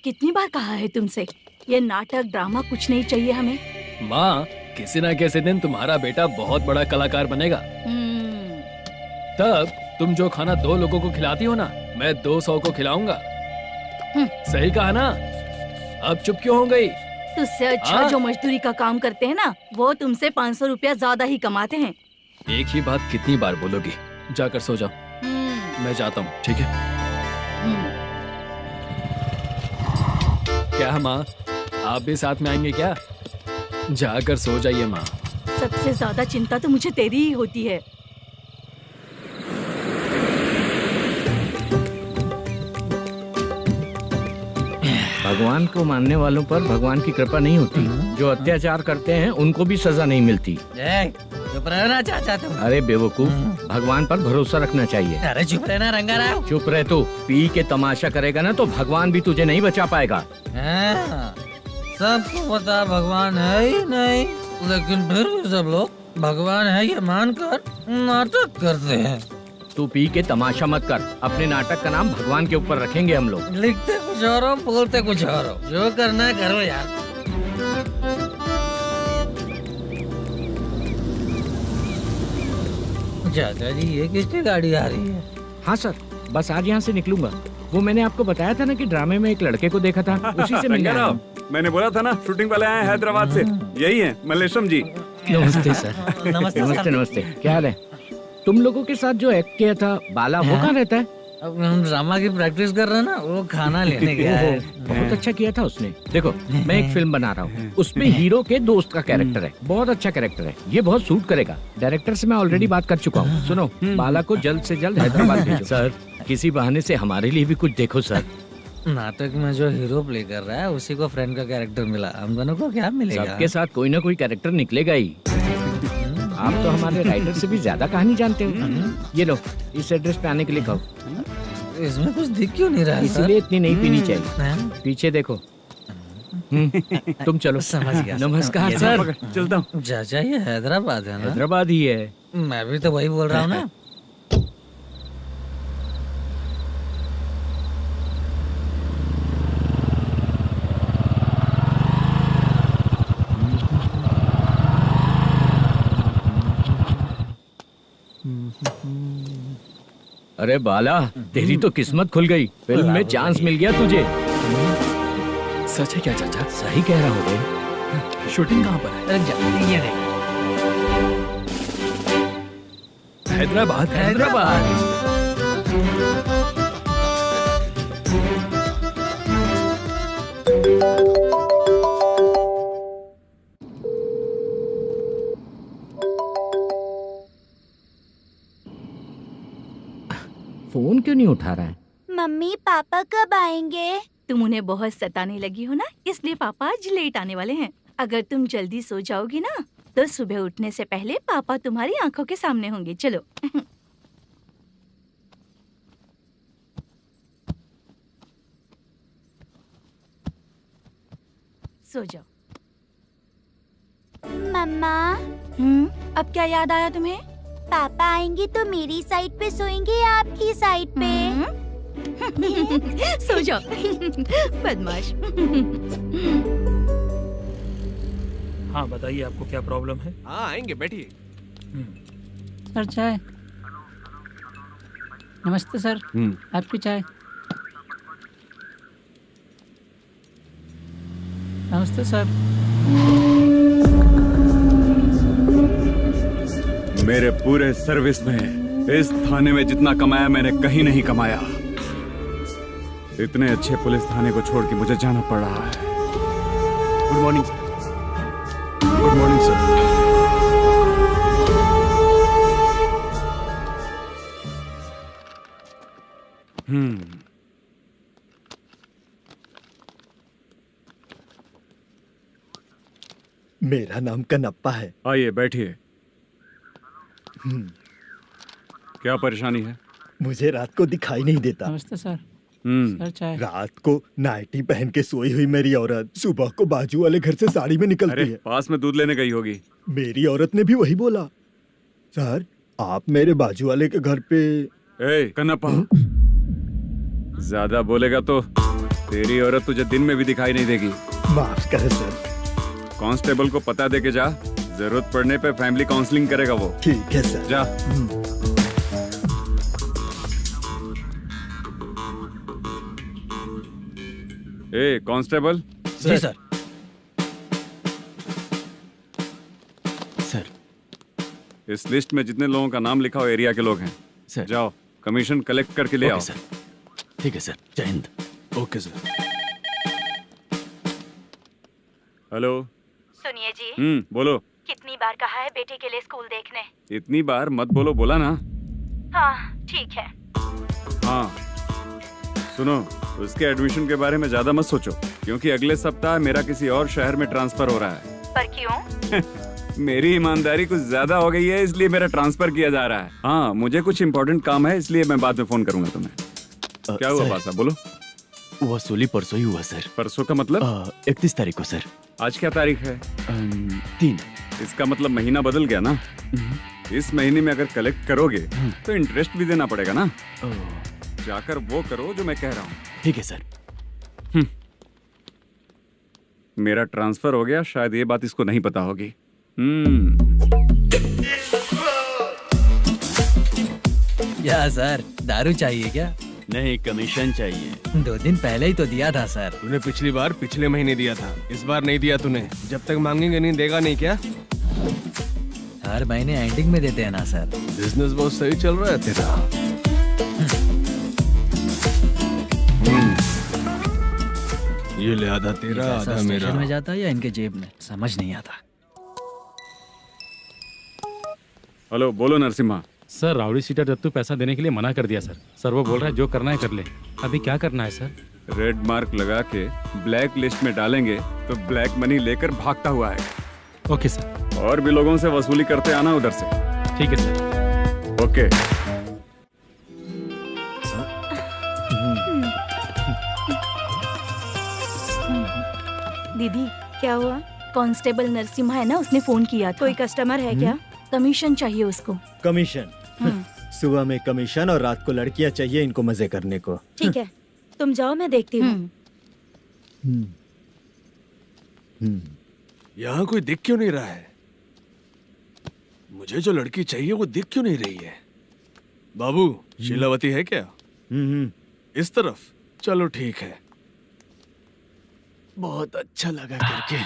कितनी बार कहा है तुमसे, ये नाटक ड्रामा कुछ नहीं चाहिए हमें। माँ, किसी न किसी दिन तुम्हारा बेटा बहुत बड़ा कलाकार बनेगा। तब तुम जो खाना 2 लोगों को खिलाती हो ना, मैं 200 को खिलाऊंगा। सही कहा ना? अब चुप क्यों हो गई? तुझसे अच्छा जो मजदूरी का काम करते हैं ना, वो तुमसे 500 रुपया ज्यादा ही कमाते हैं। एक ही बात कितनी बार बोलोगी? जाकर सो जाओ। मैं जाता हूँ, ठीक है? क्या माँ, आप भी साथ में आएंगे क्या? जाकर सो जाइए माँ। सबसे ज्यादा चिंता तो मुझे तेरी ही होती है। भगवान को मानने वालों पर भगवान की कृपा नहीं होती। जो अत्याचार करते हैं उनको भी सजा नहीं मिलती। चुप रहना चाचा तुम। अरे बेवकूफ, भगवान पर भरोसा रखना चाहिए। अरे चुप रहना रंगाराव। चुप रह तू। पी के तमाशा करेगा ना तो भगवान भी तुझे नहीं बचा पाएगा। सबको पता भगवान है ही नहीं, लेकिन फिर भी सब लोग भगवान है ये मानकर नाटक करते हैं। तू पी के तमाशा मत कर। अपने नाटक का नाम भगवान के ऊपर रखेंगे हम लोग। लिखते कुछ और हो, बोलते कुछ और हो, जो करना है करो यार। चाचा जी, ये किसकी गाड़ी आ रही है? हाँ सर, बस आज यहाँ से निकलूंगा। वो मैंने आपको बताया था ना कि ड्रामे में एक लड़के को देखा था, उसी से मिलने आया हूँ। मैंने बोला था ना, शूटिंग वाले आए हैं हैदराबाद से। यही है मल्लेशम जी। नमस्ते सर। नमस्ते नमस्ते नमस्ते। क्या हाल है? तुम लोगों के साथ जो एक्ट किया था बाला, वो कहाँ रहता है? अब हम ड्रामा की प्रैक्टिस कर रहे हैं ना, वो खाना लेने गया है। बहुत अच्छा किया था उसने। देखो, मैं एक फिल्म बना रहा हूँ, उसमें हीरो के दोस्त का कैरेक्टर है। बहुत अच्छा कैरेक्टर है, ये बहुत सूट करेगा। डायरेक्टर से मैं ऑलरेडी बात कर चुका हूँ। सुनो, बाला को जल्द से जल्द हैदराबाद भेजो। सर, किसी बहाने से हमारे लिए भी कुछ देखो सर। नाटक में जो हीरो प्ले कर रहा है उसी को फ्रेंड का कैरेक्टर मिला, हम दोनों को क्या मिलेगा? सबके साथ कोई ना कोई कैरेक्टर निकलेगा ही। आप तो हमारे राइटर से भी ज्यादा कहानी जानते हो। ये लो, इस एड्रेस पे आने के लिए कहो। इसमें कुछ दिख क्यों नहीं रहा? इसलिए इतनी नहीं पीनी चाहिए। पीछे देखो। तुम चलो। समझ गया। नमस्कार सर। चलता हूँ। चाचा, ये हैदराबाद है ना? हैदराबाद ही है। मैं भी तो वही बोल रहा हूँ ना। अरे बाला, तेरी तो किस्मत खुल गई। फिल्म में चांस मिल गया तुझे। सच है क्या चाचा? सही कह रहा हो बे। शूटिंग कहाँ पर है? ये देख। हैदराबाद। हैदराबाद। फोन क्यों नहीं उठा रहा है? मम्मी पापा कब आएंगे? तुम उन्हें बहुत सताने लगी हो ना, इसलिए पापा आज लेट आने वाले हैं। अगर तुम जल्दी सो जाओगी ना, तो सुबह उठने से पहले पापा तुम्हारी आंखों के सामने होंगे। चलो। सो जाओ। मम्मा, अब क्या याद आया तुम्हें? पापा आएंगे तो मेरी साइड पे सोएंगे या आपकी साइड पे? सो जाओ। बदमाश। हाँ बताइए, आपको क्या प्रॉब्लम है? हाँ आएंगे, बैठिए। सर चाय। नमस्ते सर, आपकी चाय। नमस्ते सर। मेरे पूरे सर्विस में इस थाने में जितना कमाया मैंने कहीं नहीं कमाया। इतने अच्छे पुलिस थाने को छोड़ के मुझे जाना पड़ रहा है। Good morning sir. Good morning sir. मेरा नाम कनप्पा है। आइए बैठिए। क्या परेशानी है? मुझे रात को दिखाई नहीं देता। नमस्ते सर। सर चाय। रात को नाइटी पहन के सोई हुई मेरी औरत सुबह को बाजू वाले घर से साड़ी में निकलती है। पास में दूध लेने गई होगी। मेरी औरत ने भी वही बोला। सर, आप मेरे बाजू वाले के घर पे। ए कन्नप्पा, ज्यादा बोलेगा तो तेरी औरत तुझे दिन में भी दिखाई नहीं देगी। माफ करें सर। कांस्टेबल को पता दे के जा, जरूरत पड़ने पे फैमिली काउंसलिंग करेगा वो। ठीक है सर। जा। ए कांस्टेबल। जी सर। सर। इस लिस्ट में जितने लोगों का नाम लिखा हो एरिया के लोग हैं, सर। जाओ कमीशन कलेक्ट करके ले आओ। सर। ठीक है सर, जय हिंद। Okay sir. हेलो। सुनिए जी, बोलो। कितनी बार कहा है बेटे के लिए स्कूल देखने? इतनी बार मत बोलो, बोला ना। हाँ ठीक है। हाँ सुनो, उसके एडमिशन के बारे में ज्यादा मत सोचो, क्योंकि अगले सप्ताह मेरा किसी और शहर में ट्रांसफर हो रहा है। पर क्यों? मेरी ईमानदारी कुछ ज्यादा हो गई है, इसलिए मेरा ट्रांसफर किया जा रहा है। हाँ मुझे कुछ इम्पोर्टेंट काम है, इसलिए मैं बाद में फोन करूंगा तुम्हें। क्या हुआ पासा, बोलो। वसूली परसों ही हुआ सर। परसों का मतलब? 31 तारीख को सर। आज क्या तारीख है? 3। इसका मतलब महीना बदल गया ना। इस महीने में अगर कलेक्ट करोगे तो इंटरेस्ट भी देना पड़ेगा ना। जाकर वो करो जो मैं कह रहा हूँ। ठीक है सर। मेरा ट्रांसफर हो गया, शायद ये बात इसको नहीं पता होगी। क्या सर, दारू चाहिए क्या? नहीं, कमीशन चाहिए। 2 दिन पहले ही तो दिया था सर। तूने पिछली बार पिछले महीने दिया था, इस बार नहीं दिया तूने। जब तक मांगेंगे नहीं देगा नहीं क्या? हर महीने एंडिंग में देते हैं ना सर। बिजनेस बहुत सही चल रहा है तेरा। ये ले आधा तेरा, आधा मेरा। में जाता है या इनके जेब में, समझ नहीं आता। हेलो, बोलो Narasimha. Sir, rowdy seater Dattu पैसा देने के लिए मना कर दिया सर। सर वो बोल रहा है जो करना है कर ले। अभी क्या करना है सर? रेड मार्क लगा के ब्लैक लिस्ट में डालेंगे तो ब्लैक मनी लेकर भागता हुआ है। Okay sir. और भी लोगों से वसूली करते आना उधर से। ठीक है सर। ओके। दीदी क्या हुआ? कांस्टेबल नरसिम्हा है ना, उसने फोन किया था। कोई कस्टमर है क्या? कमीशन चाहिए उसको। कमीशन? सुबह में कमीशन और रात को लड़कियां चाहिए इनको मजे करने को। ठीक है, तुम जाओ, मैं देखती हूँ। यहाँ कोई दिख क्यों नहीं रहा है? मुझे जो लड़की चाहिए वो दिख क्यों नहीं रही है? बाबू, शीलावती है क्या? इस तरफ? चलो ठीक है। बहुत अच्छा लगा करके।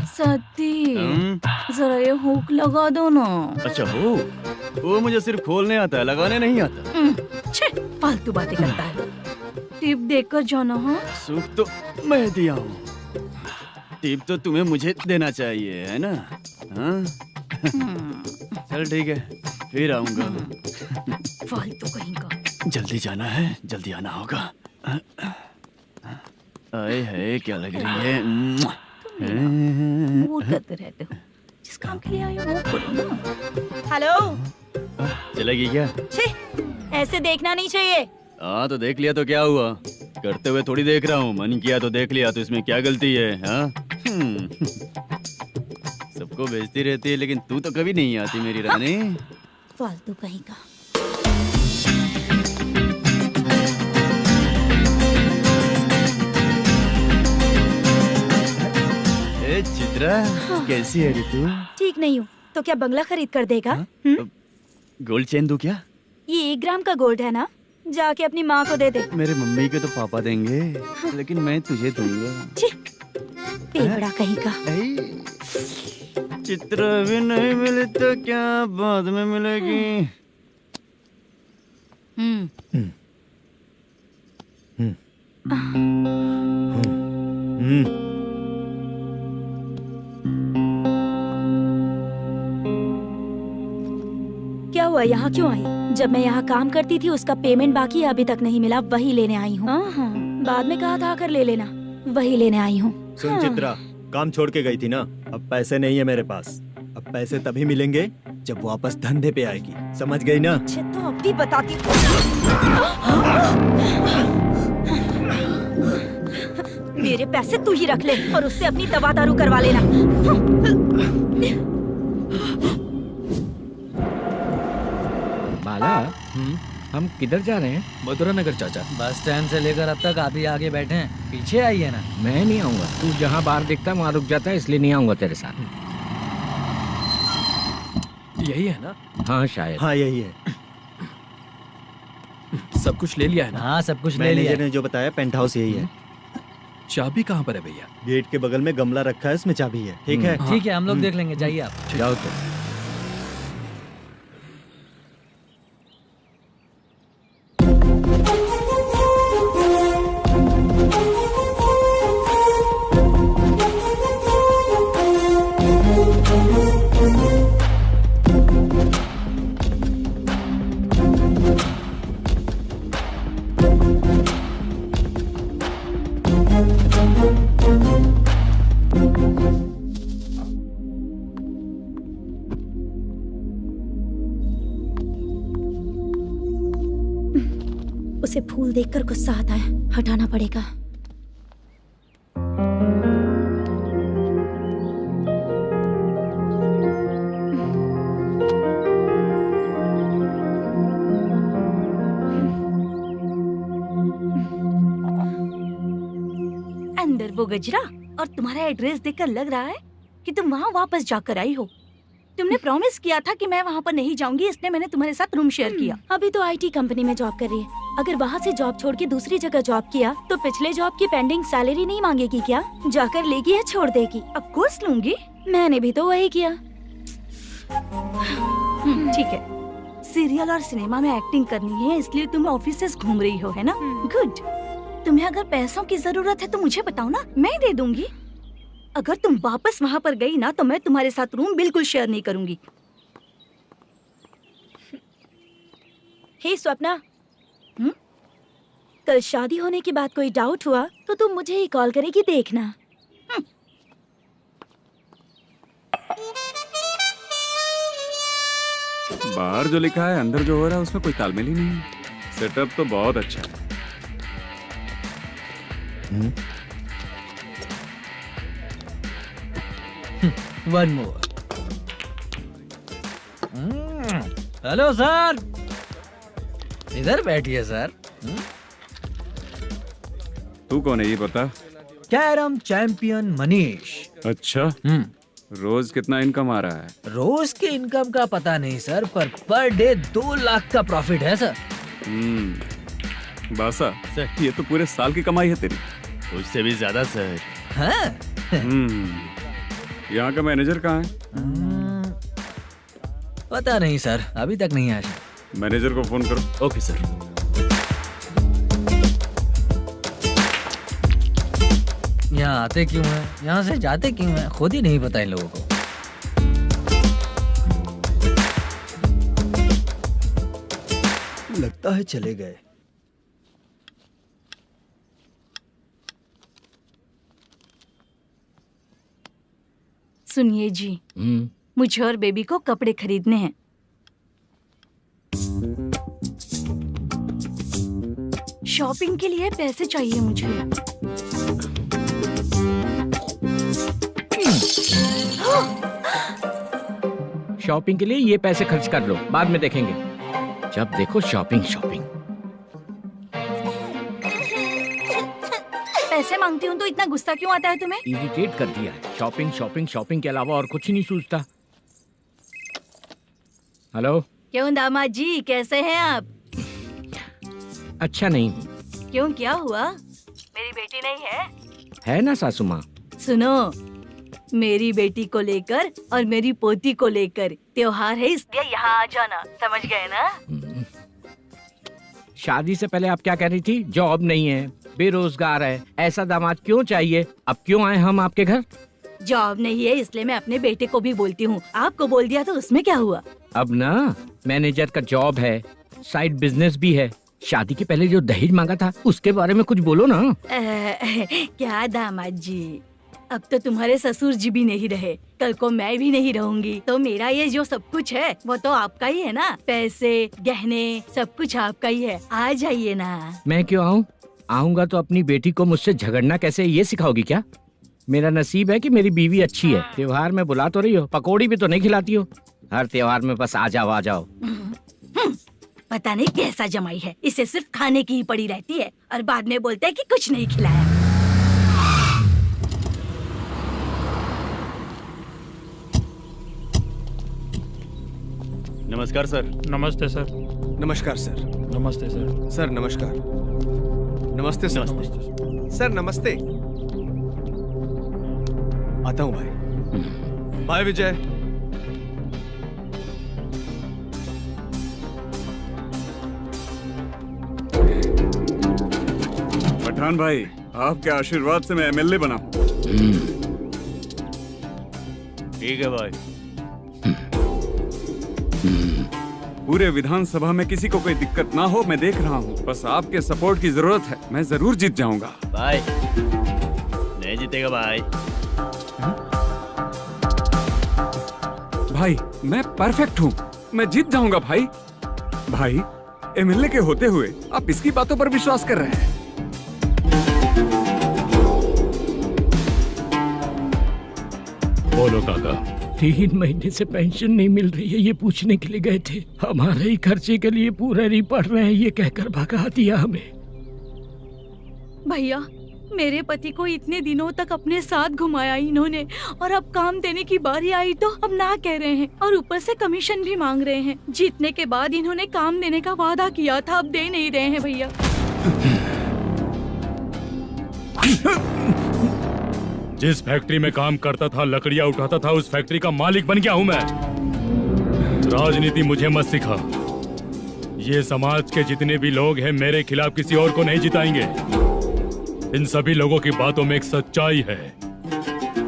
सती, जरा ये हुक लगा दो ना। अच्छा वो मुझे सिर्फ खोलने आता है, लगाने नहीं आता। छे, फालतू बातें करता है। टिप देकर जाना। हाँ, सुख तो मैं दिया हूँ, टिप तो तुम्हें मुझे देना चाहिए, है ना? हाँ? चल ठीक है, फिर आऊंगा। फालतू कहीं का। जल्दी जाना है, जल्दी आना होगा। आए है, क्या लग रही है? वो करते रहते हो। जिस काम के लिए आए हो वो करो ना। हेलो, चलेगी क्या? छे, ऐसे देखना नहीं चाहिए। हाँ तो देख लिया तो क्या हुआ? करते हुए थोड़ी देख रहा हूँ, मन किया तो देख लिया, तो इसमें क्या गलती है? हाँ? सबको भेजती रहती है, लेकिन तू तो कभी नहीं आती मेरी रानी। फालतू कहीं का। ए चित्रा, कैसी है रे तू? ठीक नहीं हूँ तो क्या बंगला खरीद कर देगा? गोल्ड चेन दूं क्या? ये 1 ग्राम का गोल्ड है ना, जाके अपनी माँ को दे दे। मेरे मम्मी के तो पापा देंगे, लेकिन मैं तुझे दूंगा। पेवड़ा कहीं का। चित्रा भी नहीं मिली तो क्या बाद में मिलेगी? क्या हुआ, यहाँ क्यों आई? जब मैं यहाँ काम करती थी उसका पेमेंट बाकी है, अभी तक नहीं मिला, वही लेने आई हूँ। बाद में कहा था आकर ले लेना, वही लेने आई हूँ। सुन चित्रा, काम छोड़ के गई थी ना, अब पैसे नहीं है मेरे पास। अब पैसे तभी मिलेंगे जब वापस धंधे पे आएगी, समझ गई ना? अच्छा तो अब भी बताती। मेरे पैसे तू ही रख ले और उससे अपनी दवा दारू करवा लेना। बाला, हम किधर जा रहे हैं? मथुरा नगर चाचा। बस स्टैंड से लेकर अब तक आप ही आगे बैठे हैं, पीछे आइए ना। मैं नहीं आऊंगा, तू जहाँ बाहर दिखता वहाँ रुक जाता है, इसलिए नहीं आऊंगा तेरे साथ। यही है ना? हाँ शायद। हाँ यही है। सब कुछ ले लिया है ना? हाँ सब कुछ ले लिया। मैनेजर ने जो बताया पेंट हाउस यही है। चाबी कहाँ पर है भैया? गेट के बगल में गमला रखा है, उसमें चाबी है। ठीक है। ठीक है, हम लोग देख लेंगे, जाइए आप। जाओ तो। उसे फूल देखकर गुस्सा आता है, हटाना पड़ेगा। अंदर वो गजरा और तुम्हारा एड्रेस देखकर लग रहा है कि तुम वहाँ वापस जाकर आई हो। तुमने प्रॉमिस किया था कि मैं वहाँ पर नहीं जाऊंगी, इसलिए मैंने तुम्हारे साथ रूम शेयर किया। अभी तो आईटी कंपनी में जॉब कर रही है। अगर वहाँ से जॉब छोड़ के दूसरी जगह जॉब किया तो पिछले जॉब की पेंडिंग सैलरी नहीं मांगेगी क्या? जाकर लेगी या छोड़ देगी? ऑफ कोर्स लूंगी। मैंने भी तो वही किया। ठीक है, सीरियल और सिनेमा में एक्टिंग करनी है, इसलिए तुम ऑफिसेस घूम रही हो, है ना? गुड। तुम्हें अगर पैसों की जरूरत है तो मुझे बताओ ना, मैं दे दूंगी। अगर तुम वापस वहाँ पर गई ना तो मैं तुम्हारे साथ रूम बिल्कुल शेयर नहीं करूंगी। हे स्वप्ना, कल शादी होने की बात कोई डाउट हुआ तो तुम मुझे ही कॉल करेगी, देखना। बाहर जो लिखा है अंदर जो हो रहा है उसमें कोई तालमेल ही नहीं है। सेटअप तो बहुत अच्छा है। One more. हेलो सर, इधर बैठिए सर। तू कौन है ये बता? Carrom champion Manish. अच्छा, रोज कितना इनकम आ रहा है? रोज के इनकम का पता नहीं सर, पर डे 2 लाख का प्रॉफिट है सर। बासा, ये तो पूरे साल की कमाई है तेरी। उससे भी ज्यादा सर। हाँ? यहाँ का मैनेजर कहाँ है? पता नहीं सर, अभी तक नहीं आया। मैनेजर को फोन करो। Okay sir. यहाँ आते क्यों हैं, यहाँ से जाते क्यों हैं, खुद ही नहीं पता इन लोगों को। लगता है चले गए। सुनिए जी, मुझे और बेबी को कपड़े खरीदने हैं। शॉपिंग के लिए पैसे चाहिए मुझे। शॉपिंग के लिए ये पैसे खर्च कर लो, बाद में देखेंगे। जब देखो शॉपिंग शॉपिंग। पैसे मांगती हूँ तो इतना गुस्सा क्यों आता है तुम्हें? इरिटेट कर दिया है। शॉपिंग शॉपिंग शॉपिंग के अलावा और कुछ नहीं सूझता। हेलो। क्यों दामाद जी, कैसे हैं आप? अच्छा नहीं। क्यों, क्या हुआ? मेरी बेटी नहीं है? है ना सासू माँ। सुनो, मेरी बेटी को लेकर और मेरी पोती को लेकर त्योहार है, इसलिए यहाँ आ जाना, समझ गए ना? शादी से पहले आप क्या कह रही थी? जॉब नहीं है, बेरोजगार है, ऐसा दामाद क्यों चाहिए? अब क्यों आए हम आपके घर? जॉब नहीं है इसलिए मैं अपने बेटे को भी बोलती हूँ। आपको बोल दिया तो उसमें क्या हुआ? अब ना मैनेजर का जॉब है, साइड बिजनेस भी है। शादी के पहले जो दहेज मांगा था उसके बारे में कुछ बोलो ना। क्या दामाद जी, अब तो तुम्हारे ससुर जी भी नहीं रहे, कल को मैं भी नहीं रहूंगी, तो मेरा ये जो सब कुछ है वो तो आपका ही है ना। पैसे, गहने, सब कुछ आपका ही है। आ जाइए ना। मैं क्यों आऊँ? आऊंगा तो अपनी बेटी को मुझसे झगड़ना कैसे ये सिखाओगी क्या? मेरा नसीब है कि मेरी बीवी अच्छी है। त्योहार में बुला तो रही हो, पकौड़ी भी तो नहीं खिलाती हो। हर त्योहार में बस आ जाओ आ जाओ। पता नहीं कैसा जमाई है, इसे सिर्फ खाने की ही पड़ी रहती है और बाद में बोलते हैं कि कुछ नहीं खिलाया। नमस्कार सर। नमस्ते सर। नमस्कार सर। नमस्ते सर। सर नमस्कार। नमस्ते सर। सर नमस्ते। आता हूँ भाई। बाय विजय। पठान भाई, आपके आशीर्वाद से मैं एमएलए बना हूँ। ठीक है भाई। पूरे विधानसभा में किसी को कोई दिक्कत ना हो, मैं देख रहा हूँ। बस आपके सपोर्ट की जरूरत है, मैं जरूर जीत जाऊंगा। भाई नहीं जीतेगा भाई। भाई मैं परफेक्ट हूँ, मैं जीत जाऊंगा भाई। भाई एमएलए के होते हुए आप इसकी बातों पर विश्वास कर रहे हैं। बोलो काका। 3 महीने से पेंशन नहीं मिल रही है, ये पूछने के लिए गए थे। हमारे ही खर्चे के लिए पूरा नहीं पड़ रहे हैं, ये कहकर भगा दिया हमें। भैया, मेरे पति को इतने दिनों तक अपने साथ घुमाया इन्होंने, और अब काम देने की बारी आई तो अब ना कह रहे हैं और ऊपर से कमीशन भी मांग रहे हैं। जीतने के बाद इन्होंने काम देने का वादा किया था, अब दे नहीं रहे हैं भैया। जिस फैक्ट्री में काम करता था, लकड़ियां उठाता था, उस फैक्ट्री का मालिक बन गया हूं मैं। राजनीति मुझे मत सिखा। ये समाज के जितने भी लोग हैं मेरे खिलाफ किसी और को नहीं जिताएंगे। इन सभी लोगों की बातों में एक सच्चाई है।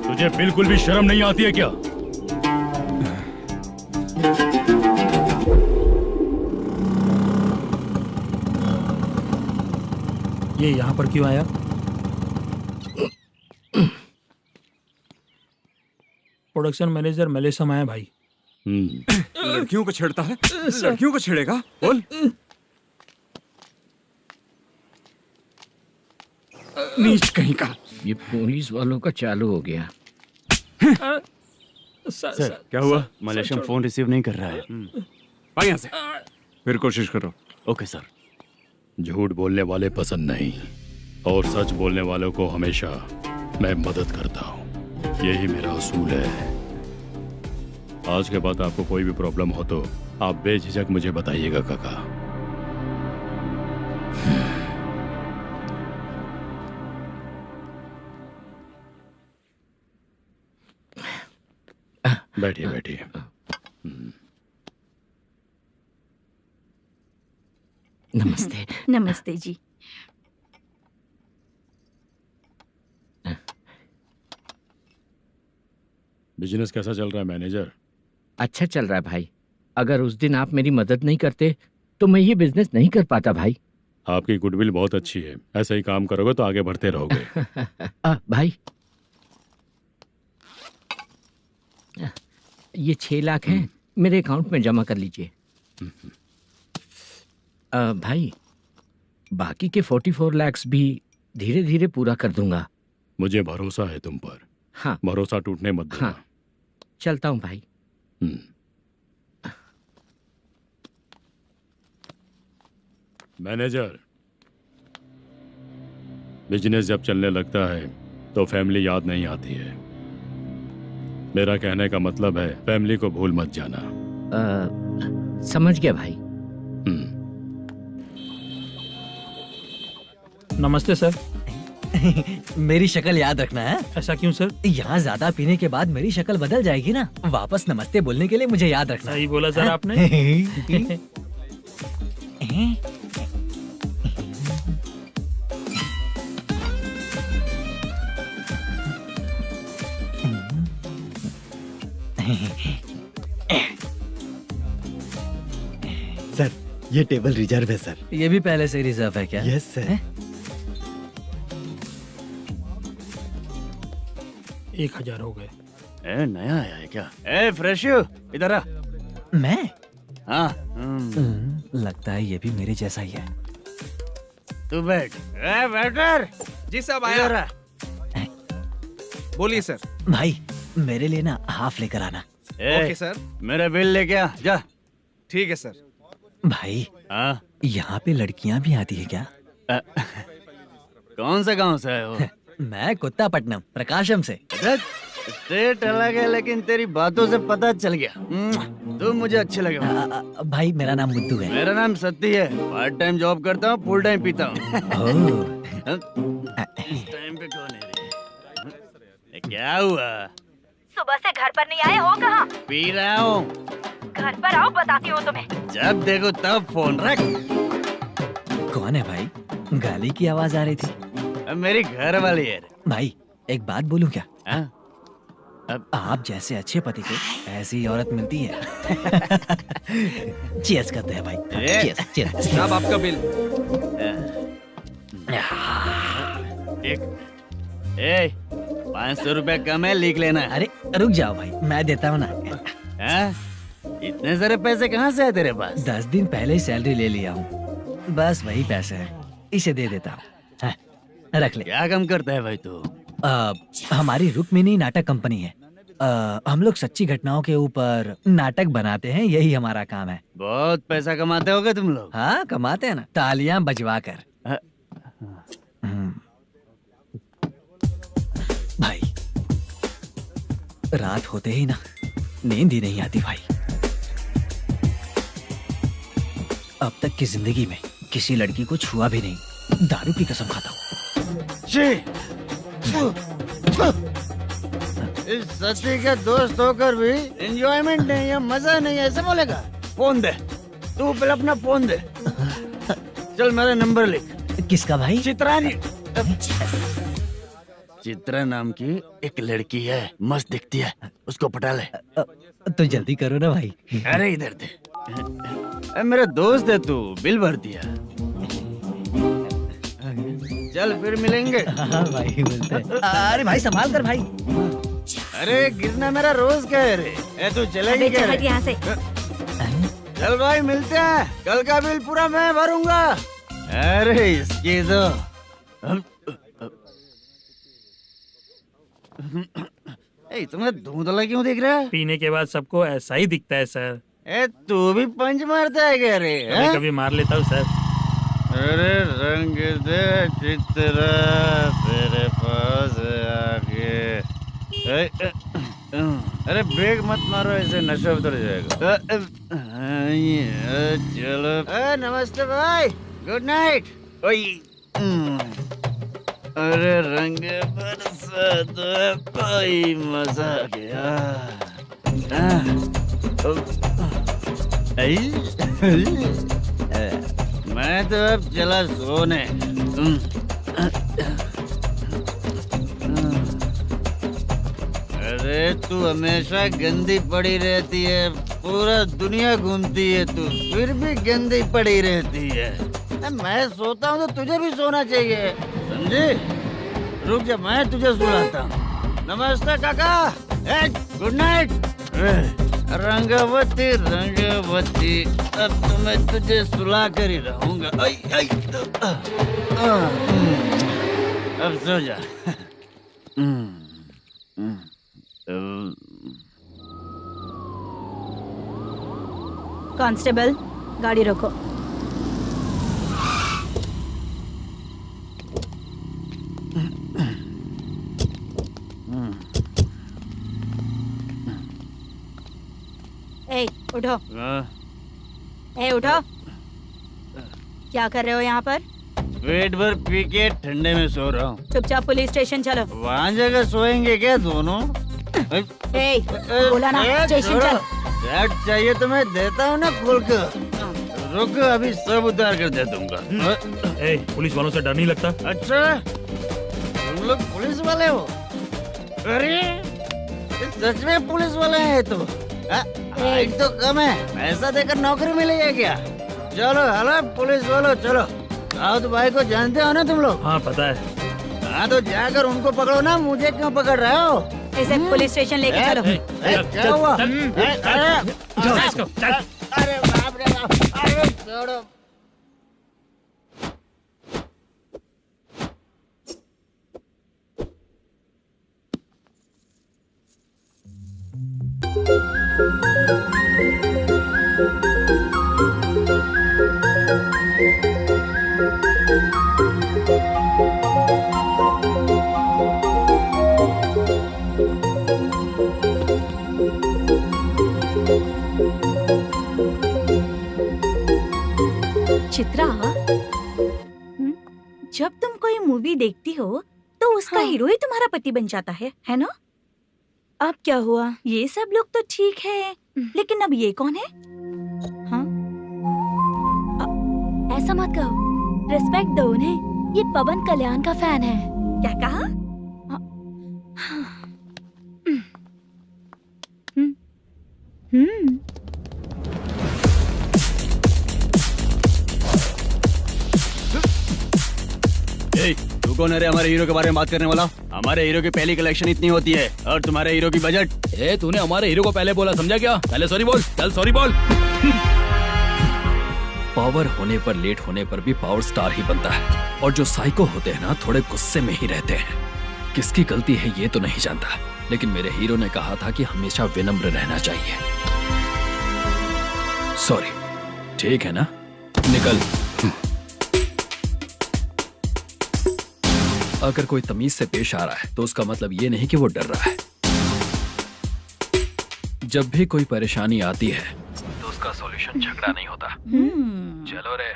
तुझे बिल्कुल भी शर्म नहीं आती है क्या? ये यहाँ पर क्यों आया? प्रोडक्शन मैनेजर मलेशम आया भाई। लड़कियों को छेड़ता है, लड़कियों को छेड़ेगा? बोल। नीच कहीं का। ये पुलिस वालों का चालू हो गया। सर क्या हुआ? मलेशियन फोन रिसीव नहीं कर रहा है। भाई यहाँ से फिर कोशिश करो। Okay sir. झूठ बोलने वाले पसंद नहीं, और सच बोलने वालों को हमेशा मैं मदद करता हूँ। यही मेरा असूल है। आज के बाद आपको कोई भी प्रॉब्लम हो तो आप बेझिझक मुझे बताइएगा काका। बैठिए बैठिए। नमस्ते। नमस्ते जी। बिजनेस कैसा चल रहा है मैनेजर? अच्छा चल रहा है भाई। अगर उस दिन आप मेरी मदद नहीं करते तो मैं ये बिजनेस नहीं कर पाता भाई। आपकी गुडविल बहुत अच्छी है, ऐसा ही काम करोगे तो आगे बढ़ते रहोगे। भाई ये 6 लाख हैं, मेरे अकाउंट में जमा कर लीजिए। भाई बाकी के 44 लाख भी धीरे धीरे पूरा कर दूंगा। मुझे भरोसा है तुम पर। हाँ। भरोसा टूटने मत देना। हाँ। चलता हूँ भाई। मैनेजर, बिजनेस जब चलने लगता है तो फैमिली याद नहीं आती है। मेरा कहने का मतलब है फैमिली को भूल मत जाना। समझ गया भाई। नमस्ते सर। मेरी शक्ल याद रखना है। ऐसा क्यों सर? यहाँ ज्यादा पीने के बाद मेरी शक्ल बदल जाएगी ना। वापस नमस्ते बोलने के लिए मुझे याद रखना। सही बोला सर आपने। सर ये टेबल रिजर्व है सर। ये भी पहले से रिजर्व है क्या? Yes sir. 1000 हो गए। नया आया है क्या? फ्रेश इधर आ। मैं? हाँ। लगता है ये भी मेरे जैसा ही है। तू बैठ। वेटर। जी साहब आया। बोलिए सर। भाई मेरे लिए ना हाफ लेकर आना। Okay sir. मेरा बिल लेके आ जा। ठीक है सर। भाई हाँ, यहाँ पे लड़कियाँ भी आती है क्या? कौन सा गांव से आए हो? मैं कुत्तापट्टनम प्रकाशम से। स्टेट अलग है लेकिन तेरी बातों से पता चल गया तुम मुझे अच्छे लगे हो। भाई मेरा नाम मुद्दू है। मेरा नाम सत्ती है। पार्ट टाइम जॉब करता हूँ, फुल टाइम पीता हूँ। इस टाइम पे कौन है रे? क्या हुआ? सुबह से घर पर नहीं आए हो कहाँ? पी रहा हूँ। घर पर आओ, बताती हूँ तुम्हें। जब देखो तब फोन रख। कौन है भाई? गाली की आवाज आ रही थी। मेरी घर वाली है। भाई एक बात बोलूं क्या? अब आप जैसे अच्छे पति को ऐसी औरत मिलती है। चीयर्स करते हैं भाई। Cheers cheers. साहब आपका बिल। एक 500 रुपया कम है, लिख लेना। अरे रुक जाओ भाई, मैं देता हूँ ना। इतने सारे पैसे कहाँ से है तेरे पास? 10 दिन पहले ही सैलरी ले लिया हूँ, बस वही पैसे है, इसे दे देता हूँ। रख ले। क्या काम करता है भाई तू? हमारी रुक्मिनी नाटक कंपनी है। हम लोग सच्ची घटनाओं के ऊपर नाटक बनाते हैं, यही हमारा काम है। बहुत पैसा कमाते होगे तुम लोग? हाँ कमाते हैं ना, तालियां बजवा कर। भाई रात होते ही ना नींद ही नहीं आती भाई। अब तक की जिंदगी में किसी लड़की को छुआ भी नहीं, दारू की कसम खाता हूँ। इस सच्ची का दोस्त होकर भी एंजॉयमेंट नहीं है, मजा नहीं है, ऐसे बोलेगा? फोन दे, तू पहले अपना फोन दे। चल मेरा नंबर लिख। किसका भाई? चित्रानी। चित्रा नाम की एक लड़की है, मस्त दिखती है, उसको पटा ले। तो जल्दी करो ना भाई। अरे इधर दे। मेरा दोस्त है तू, बिल भर दिया। चल फिर मिलेंगे। हाँ भाई मिलते हैं। अरे भाई संभाल कर भाई। अरे गिरना मेरा रोज का है रे। तू चलेगी क्या रे? यहाँ से। चल भाई मिलते हैं, कल का बिल पूरा मैं भरूंगा। अरे इसकी तो तुम्हें धुंधला क्यों दिख रहा है? पीने के बाद सबको ऐसा ही दिखता है सर। तू भी पंच मारता है क्या रे? कभी कभी मार लेता हूँ सर। अरे रंग दे चित्रा तेरे पास आके। अरे ब्रेक मत मारो, ऐसे नशा उतर जाएगा। चलो। नमस्ते भाई, गुड नाइट। अरे रंग बरसात भाई, मजा आ गया। मैं तो अब चला सोने। अरे तू हमेशा गंदी पड़ी रहती है, पूरा दुनिया घूमती है तू, फिर भी गंदी पड़ी रहती है। मैं सोता हूँ तो तुझे भी सोना चाहिए, समझे? रुक जा, मैं तुझे सुलाता हूँ। नमस्ते काका, गुड नाइट। रंगवती रंगवती, अब तो मैं तुझे सुला कर ही रहूंगा। अब सो जा। कांस्टेबल, गाड़ी रोको। ए, उठो। ए, उठो। क्या कर रहे हो यहाँ पर? पेट भर पी के ठंडे में सो रहा हूँ। चुपचाप पुलिस स्टेशन चलो। वहाँ जगह सोएंगे क्या दोनों? ए, बोला ना स्टेशन चल। शर्ट चाहिए तो मैं देता हूँ ना खोल कर। रुक, अभी सब उतार कर दे दूंगा। ए, पुलिस वालों से डर नहीं लगता? अच्छा, तुम लोग पुलिस वाले हो? अरे सच में पुलिस वाले हैं तो? हाइट तो कम है, पैसा देकर नौकरी मिलेगी क्या? चलो हेलो पुलिस वालों, चलो। राउत भाई को जानते हो ना तुम लोग? हाँ पता है। हाँ तो जाकर उनको पकड़ो ना, मुझे क्यों पकड़ रहे हो? इसे पुलिस स्टेशन लेके चलो। क्या हुआ? चल। अरे बाप रे बाप, अरे छोड़ो। मूवी देखती हो तो उसका हाँ। हीरो ही तुम्हारा पति बन जाता है ना? अब क्या हुआ? ये सब लोग तो ठीक है, लेकिन अब ये कौन है? हाँ? ऐसा मत कहो, रिस्पेक्ट दो उन्हें। ये पवन कल्याण का फैन है। क्या कहा? हम्म। तू कौन है रे हमारे हीरो के बारे में बात करने वाला? हमारे हीरो की पहली कलेक्शन इतनी होती है और तुम्हारे हीरो की बजट। तूने हमारे हीरो को पहले बोला, समझा क्या? पहले सॉरी बोल, चल सॉरी बोल। पावर होने पर, लेट होने पर भी पावर स्टार ही बनता है। और जो साइको होते हैं ना, थोड़े गुस्से में ही रहते हैं। किसकी गलती है ये तो नहीं जानता, लेकिन मेरे हीरो ने कहा था कि हमेशा विनम्र रहना चाहिए। सॉरी, ठीक है ना? निकल। अगर कोई तमीज से पेश आ रहा है तो उसका मतलब ये नहीं कि वो डर रहा है। जब भी कोई परेशानी आती है तो उसका सॉल्यूशन झगड़ा नहीं होता। चलो रे।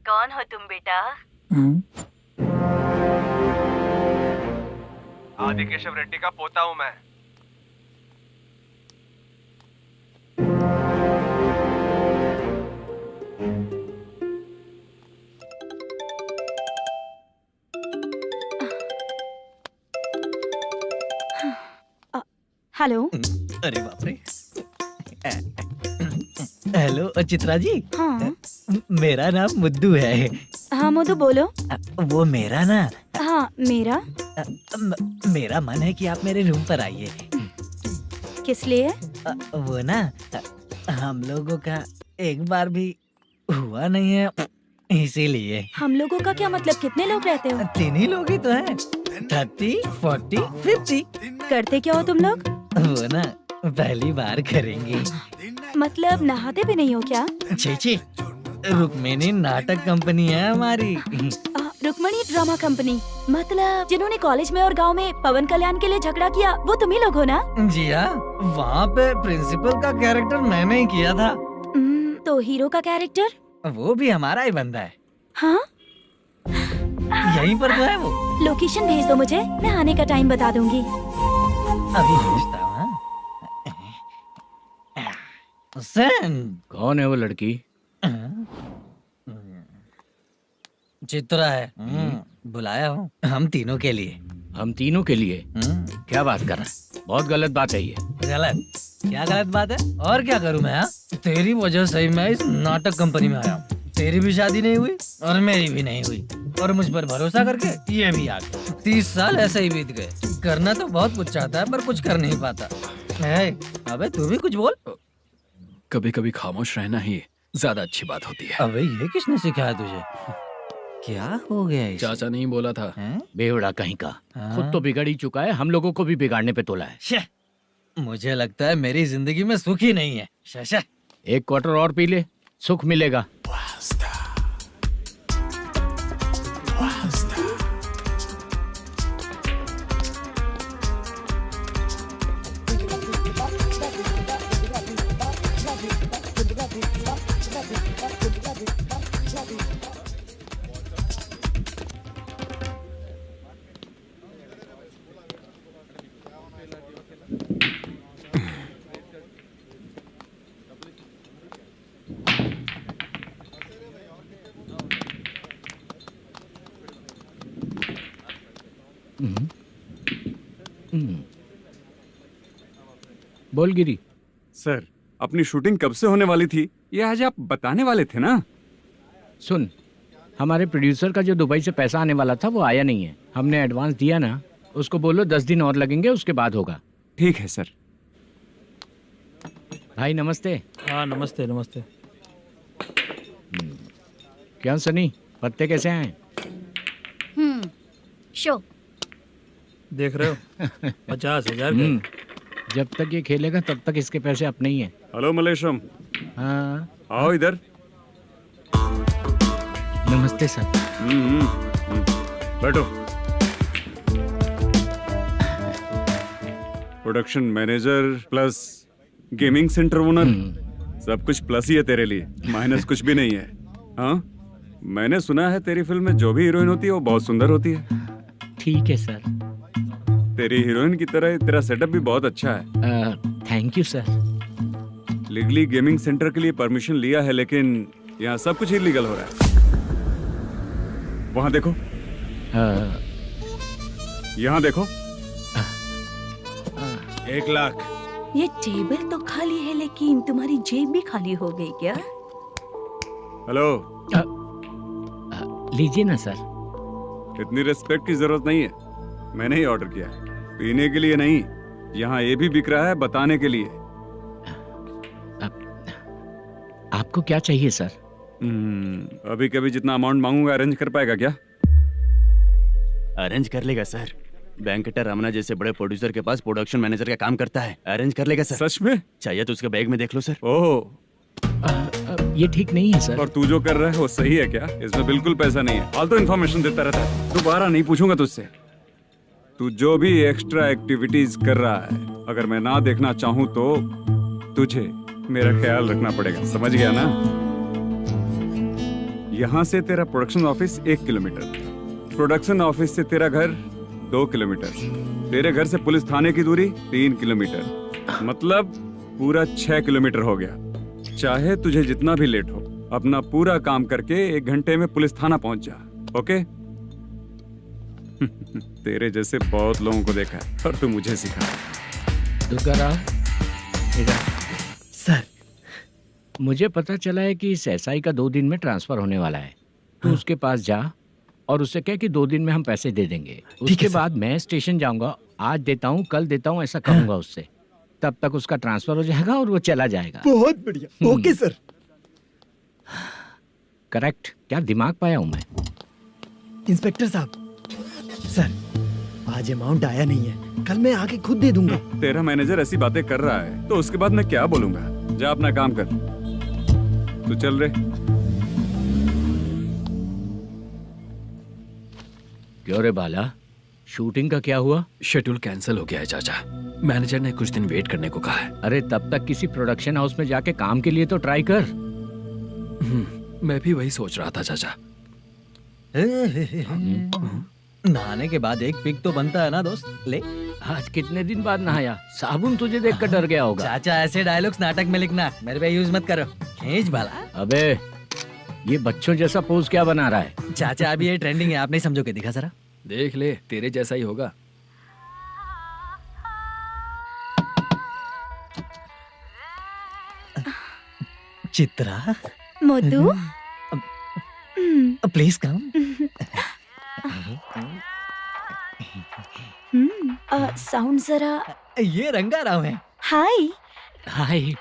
कौन हो तुम बेटा? आदि केशव रेड्डी का पोता हूँ मैं। हेलो। अरे बाप रे। हेलो चित्रा जी। हाँ मेरा नाम मुद्दू है। हाँ मधु बोलो। वो मेरा ना, हाँ मेरा। मेरा मन है कि आप मेरे रूम पर आइए। किस लिए? वो ना, हम लोगों का एक बार भी हुआ नहीं है, इसीलिए। हम लोगों का क्या मतलब? कितने लोग रहते हो? 3 ही लोग ही तो हैं। 30, 40, 50। करते क्या हो तुम लोग? वो ना पहली बार करेंगे। मतलब नहाते भी नहीं हो क्या? छी, रुक्मिणी नाटक कंपनी है हमारी। Rukmani drama company? मतलब जिन्होंने कॉलेज में और गांव में पवन कल्याण के लिए झगड़ा किया, वो तुम ही लोग हो ना? जी हाँ, वहाँ पे प्रिंसिपल का कैरेक्टर मैंने ही किया था। तो हीरो का कैरेक्टर? वो भी हमारा ही बंदा है। हाँ? यहीं पर तो है वो। लोकेशन भेज दो मुझे, मैं आने का टाइम बता दूंगी। अभी भेजता हूँ। कौन है वो लड़की? चित्रा है। बुलाया हूँ हम तीनों के लिए। हम तीनों के लिए? क्या बात कर रहा है? बहुत गलत बात है ये। गलत? क्या गलत बात है? और क्या करूँ मैं? तेरी वजह से ही मैं इस नाटक कंपनी में आया हूँ। तेरी भी शादी नहीं हुई और मेरी भी नहीं हुई, और मुझ पर भरोसा करके ये भी आ गया। 30 साल ऐसे ही बीत गए। करना तो बहुत कुछ चाहता है पर कुछ कर नहीं पाता। अबे तू भी कुछ बोल। कभी कभी खामोश रहना ही ज्यादा अच्छी बात होती है। अबे ये किसने सिखाया तुझे? क्या हो गया इसे? चाचा नहीं बोला था। बेवड़ा कहीं का। खुद तो बिगड़ ही चुका है, हम लोगों को भी बिगाड़ने पे तोला है। मुझे लगता है मेरी जिंदगी में सुख ही नहीं है। शशा, 1 क्वार्टर और पी ले, सुख मिलेगा। बोल गिरी। सर, अपनी शूटिंग कब से होने वाली थी ये आज आप बताने वाले थे ना? सुन, हमारे प्रोड्यूसर का जो दुबई से पैसा आने वाला था वो आया नहीं है। हमने एडवांस दिया ना, उसको बोलो 10 दिन और लगेंगे, उसके बाद होगा। ठीक है सर। भाई नमस्ते। हाँ नमस्ते नमस्ते। क्या सनी, पत्ते कैसे हैं? शो देख रहे हो 50,000 का। जब तक ये खेलेगा तब तक इसके पैसे अपने ही हैं। हेलो मलेशम। हाँ आओ इधर। नमस्ते सर। बैठो। Production manager plus gaming centre owner, सब कुछ प्लस ही है तेरे लिए, माइनस कुछ भी नहीं है। हाँ मैंने सुना है तेरी फिल्म में जो भी हीरोइन होती है वो बहुत सुंदर होती है। ठीक है सर। तेरी हीरोइन की तरह तेरा सेटअप भी बहुत अच्छा है। Thank you sir. Legally gaming centre के लिए परमिशन लिया है, लेकिन यहाँ सब कुछ इलीगल हो रहा है। वहाँ देखो, यहाँ देखो। 1 लाख। ये टेबल तो खाली है लेकिन तुम्हारी जेब भी खाली हो गई क्या? हेलो, लीजिए ना सर। इतनी रिस्पेक्ट की जरूरत नहीं है। मैंने ही ऑर्डर किया है, पीने के लिए नहीं। यहाँ ये भी बिक रहा है बताने के लिए। आपको क्या चाहिए सर? अभी कभी जितना अमाउंट मांगूंगा अरेंज कर पाएगा क्या? अरेंज कर लेगा सर। वेंकटर रमना जैसे बड़े प्रोड्यूसर के पास प्रोडक्शन मैनेजर का काम करता है। अरेंज कर लेगा सर। सच में? चाहिए तो उसके बैग में देख लो सर। ओह, ये ठीक नहीं है सर। और तू जो कर रहा है वो सही है क्या? इसमें बिल्कुल पैसा नहीं है। फालतू इन्फॉर्मेशन देता रहता है। दोबारा नहीं पूछूंगा तुझसे। तू जो भी एक्स्ट्रा एक्टिविटीज कर रहा है, अगर मैं ना देखना चाहूँ तो तुझे मेरा ख्याल रखना पड़ेगा। समझ गया ना? यहाँ से तेरा production office 1 kilometre, production office से तेरा घर 2 किलोमीटर, तेरे घर से पुलिस थाने की दूरी 3 किलोमीटर, मतलब पूरा 6 किलोमीटर हो गया। चाहे तुझे जितना भी लेट हो, अपना पूरा काम करके 1 घंटे में पुलिस थाना पहुंच जा। ओके? तेरे जैसे बहुत लोगों को देखा है और तू मुझे सिखा। सर, मुझे पता चला है कि इस एसआई का 2 दिन में ट्रांसफर होने वाला है। तो उसके पास जा और उससे कह कि 2 दिन में हम पैसे दे देंगे। उसके बाद मैं स्टेशन जाऊंगा। आज देता हूँ, कल देता हूँ, ऐसा कहूंगा उससे। तब तक उसका ट्रांसफर हो जाएगा और वो चला जाएगा। बहुत बढ़िया। Okay sir. करेक्ट। क्या दिमाग पाया हूँ मैं। इंस्पेक्टर साहब, सर आज अमाउंट आया नहीं है, कल मैं आके खुद दे दूंगा। तेरा मैनेजर ऐसी बातें कर रहा है तो उसके बाद मैं क्या बोलूंगा? जा अपना काम कर। तू चल रे। क्यों रे बाला, शूटिंग का क्या हुआ? शेड्यूल कैंसिल हो गया है चाचा। मैनेजर ने कुछ दिन वेट करने को कहा है। अरे तब तक किसी प्रोडक्शन हाउस में जाके काम के लिए तो ट्राई कर। मैं भी वही सोच रहा था चाचा। नहाने के बाद एक पिक तो बनता है ना दोस्त। ले, आज कितने दिन बाद नहाया? साबुन तुझे देखकर डर गया होगा। चाचा ऐसे डायलॉग्स नाटक में लिखना, मेरे पे यूज मत करो। खींच बाला। अबे ये बच्चों जैसा पोज क्या बना रहा है? चाचा अभी ये ट्रेंडिंग है, आप नहीं समझोगे। दिखा जरा। देख ले, तेरे जैसा ही होगा। चित्रा, मोटू, प्लीज कम। साउंड जरा। ये रंगा राव है। हाय। हाय।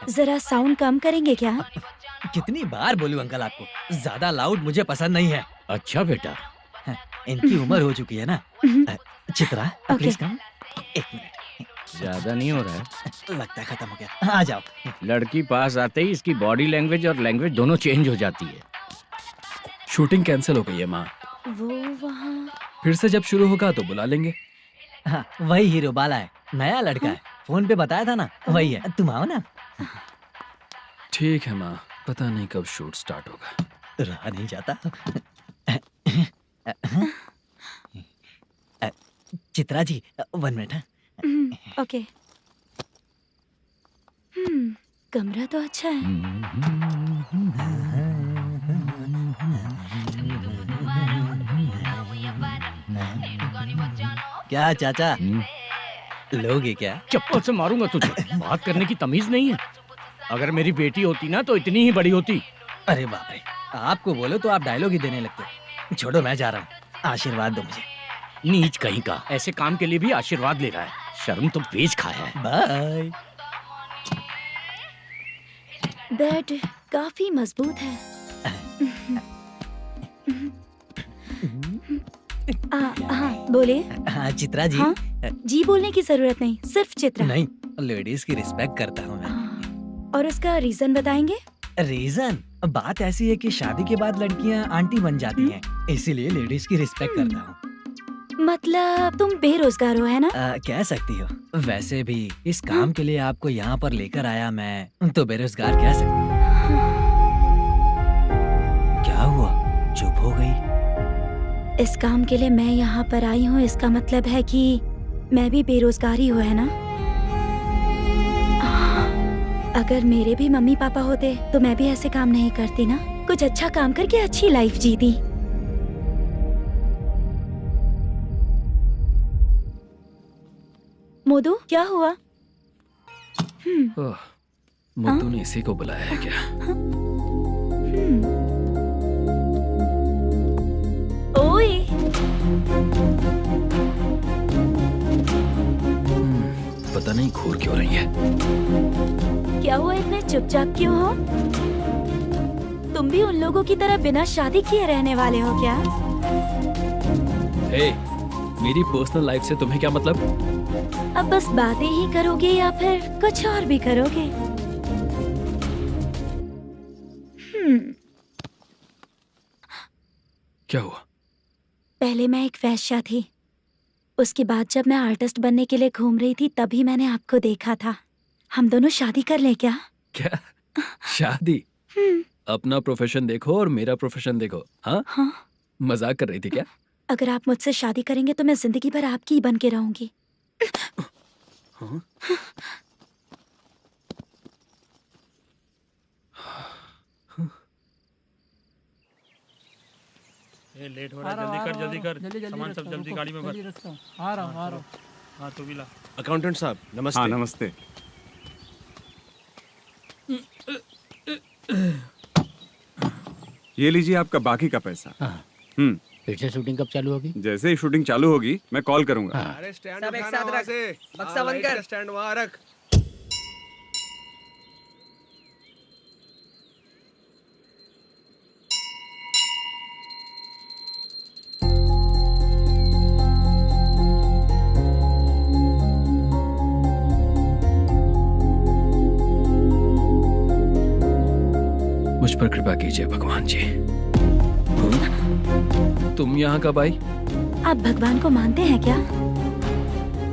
जरा साउंड कम करेंगे क्या? कितनी बार बोलूं अंकल आपको, ज्यादा लाउड मुझे पसंद नहीं है। अच्छा बेटा, इनकी उम्र हो चुकी है ना। Chitra, please come. 1 मिनट। ज्यादा नहीं हो रहा है? लगता है खत्म हो गया। आ जाओ। लड़की पास आते ही इसकी बॉडी लैंग्वेज और लैंग्वेज दोनों चेंज हो जाती है। शूटिंग कैंसिल हो गई है माँ। वो वहाँ। फिर से जब शुरू होगा तो बुला लेंगे। हाँ, वही हीरो बाला है, नया लड़का है। फोन पे बताया था ना, वही है। तुम आओ ना। ठीक है माँ, पता नहीं कब शूट स्टार्ट होगा। रहा नहीं जाता। चित्रा जी 1 मिनट। ओके। कमरा तो अच्छा है। क्या चाचा, लोगे क्या? चप्पल से मारूंगा तुझे। बात करने की तमीज नहीं है। अगर मेरी बेटी होती ना तो इतनी ही बड़ी होती। अरे बाप रे, आपको बोलो तो आप डायलॉग ही देने लगते। छोड़ो, मैं जा रहा हूँ। आशीर्वाद दो मुझे। नीच कहीं का, ऐसे काम के लिए भी आशीर्वाद ले रहा है। शर्म तो पेच खाया है। बाय। बेड काफी मजबूत है। हाँ बोले। हाँ चित्रा जी। हाँ? जी बोलने की जरूरत नहीं, सिर्फ चित्रा। नहीं, लेडीज की रिस्पेक्ट करता हूँ मैं। और उसका रीजन बताएंगे? रीजन? बात ऐसी है कि शादी के बाद लड़कियाँ आंटी बन जाती हैं, इसीलिए लेडीज की रिस्पेक्ट करता हूँ। मतलब तुम बेरोजगार हो, है ना? कह सकती हो। वैसे भी इस काम के लिए आपको यहाँ पर लेकर आया मैं, तो बेरोजगार कह सकती हूँ। इस काम के लिए मैं यहाँ पर आई हूँ, इसका मतलब है कि मैं भी बेरोजगार ही हूँ, है ना? अगर मेरे भी मम्मी पापा होते तो मैं भी ऐसे काम नहीं करती ना। कुछ अच्छा काम करके अच्छी लाइफ जीती। मोदू, क्या हुआ? ओह, मुद्दू ने इसी को बुलाया है क्या? ओए, पता नहीं घूर क्यों रही है। क्या हुआ, इतने चुपचाप क्यों हो? तुम भी उन लोगों की तरह बिना शादी किए रहने वाले हो क्या? हे, मेरी पर्सनल लाइफ से तुम्हें क्या मतलब? अब बस बातें ही करोगे या फिर कुछ और भी करोगे? क्या हुआ? पहले मैं एक वेश्या थी। उसके बाद जब मैं आर्टिस्ट बनने के लिए घूम रही थी तभी मैंने आपको देखा था। हम दोनों शादी कर ले क्या? क्या शादी? अपना प्रोफेशन देखो और मेरा प्रोफेशन देखो। हाँ? हाँ। मजाक कर रही थी क्या? अगर आप मुझसे शादी करेंगे तो मैं जिंदगी भर आपकी ही बन के रहूंगी। हाँ? ये लेट हो रहा है, जल्दी कर सामान सब जल्दी गाड़ी में भर। आ रहा हूँ। हाँ तू भी ला। अकाउंटेंट साहब नमस्ते। हाँ नमस्ते। ये लीजिए आपका बाकी का पैसा। फिर से शूटिंग कब चालू होगी? जैसे ही शूटिंग चालू होगी मैं कॉल करूंगा। अरे स्टैंड सब एक साथ रख, बक्सा बंद कर, स्टैंड वहाँ रख। मुझ पर कृपा कीजिए भगवान जी। तुम यहाँ कब आई? आप भगवान को मानते हैं क्या?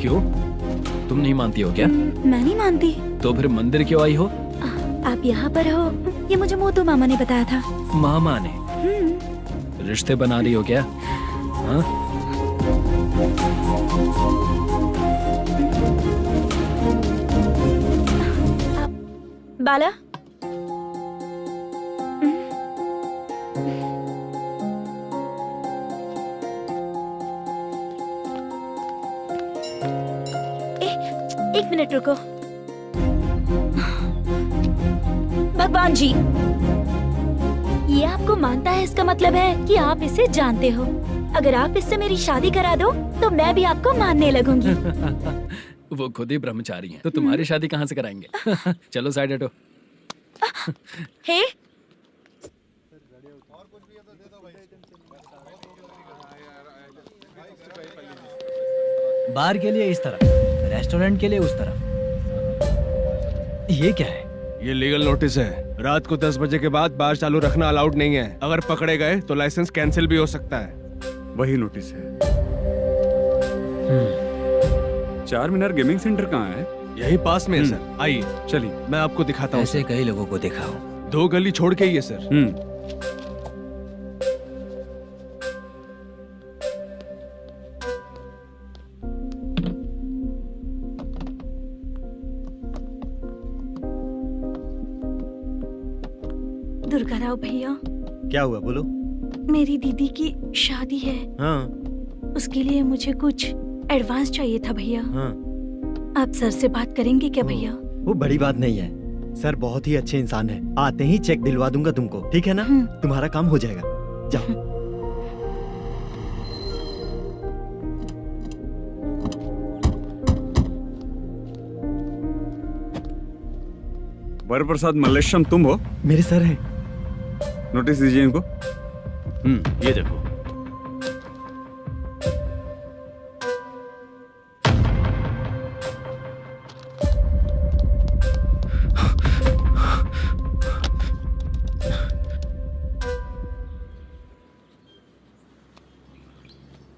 क्यों? तुम नहीं मानती हो क्या? मैं नहीं मानती। तो फिर मंदिर क्यों आई हो? आप यहाँ पर हो ये मुझे मोदू मामा ने बताया था। मामा ने? रिश्ते बना रही हो क्या? हाँ? बाला, एक मिनट रुको। भगवान जी, ये आपको मानता है, इसका मतलब है कि आप इसे जानते हो। अगर आप इससे मेरी शादी करा दो तो मैं भी आपको मानने लगूंगी। वो खुद ही ब्रह्मचारी हैं, तो तुम्हारी शादी कहाँ से कराएंगे? चलो साइड हटो। हे, बार के लिए इस तरफ, रेस्टोरेंट के लिए उस तरफ। ये क्या है? ये लीगल नोटिस है। रात को 10 बजे के बाद बार चालू रखना अलाउड नहीं है। अगर पकड़े गए तो लाइसेंस कैंसिल भी हो सकता है। वही नोटिस है। चार मीनार गेमिंग सेंटर कहाँ है? यही पास में है सर। आइए चलिए मैं आपको दिखाता हूँ। ऐसे कई लोगों को देखा हूँ। 2 गली छोड़ के ही है सर। दुर्गा राव भैया, क्या हुआ बोलो। मेरी दीदी की शादी है। हाँ उसके लिए मुझे कुछ एडवांस चाहिए था भैया। हाँ। आप सर से बात करेंगे क्या भैया? वो बड़ी बात नहीं है, सर बहुत ही अच्छे इंसान है। आते ही चेक दिलवा दूंगा तुमको, ठीक है ना? तुम्हारा काम हो जाएगा। जाओ। वरप्रसाद मल्लेश्वरम तुम हो? मेरे सर हैं। नोटिस दीजिए इनको। ये देखो।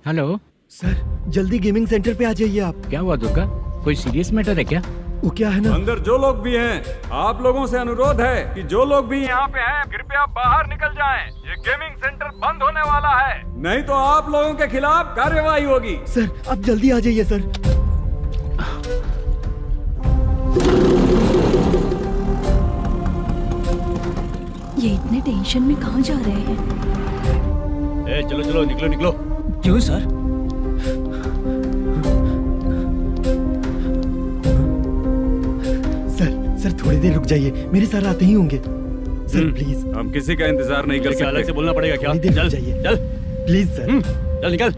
हेलो सर, जल्दी गेमिंग सेंटर पे आ जाइए आप। क्या हुआ दुर्गा? कोई सीरियस मैटर है क्या? वो क्या है ना, अंदर जो लोग भी हैं, आप लोगों से अनुरोध है कि जो लोग भी यहाँ पे हैं, कृपया बाहर निकल जाएं। ये गेमिंग सेंटर बंद होने वाला है, नहीं तो आप लोगों के खिलाफ कार्यवाही होगी। सर आप जल्दी आ जाइए सर। ये इतने टेंशन में कहाँ जा रहे हैं? ए, चलो चलो निकलो निकलो। क्यों सर? सर थोड़ी देर रुक जाइए, मेरे सर आते ही होंगे। Sir please. हम किसी का इंतजार नहीं कर सकते। अलग से बोलना पड़ेगा क्या? थोड़ी देर चल रुक जाइए चल प्लीज सर। चल निकल।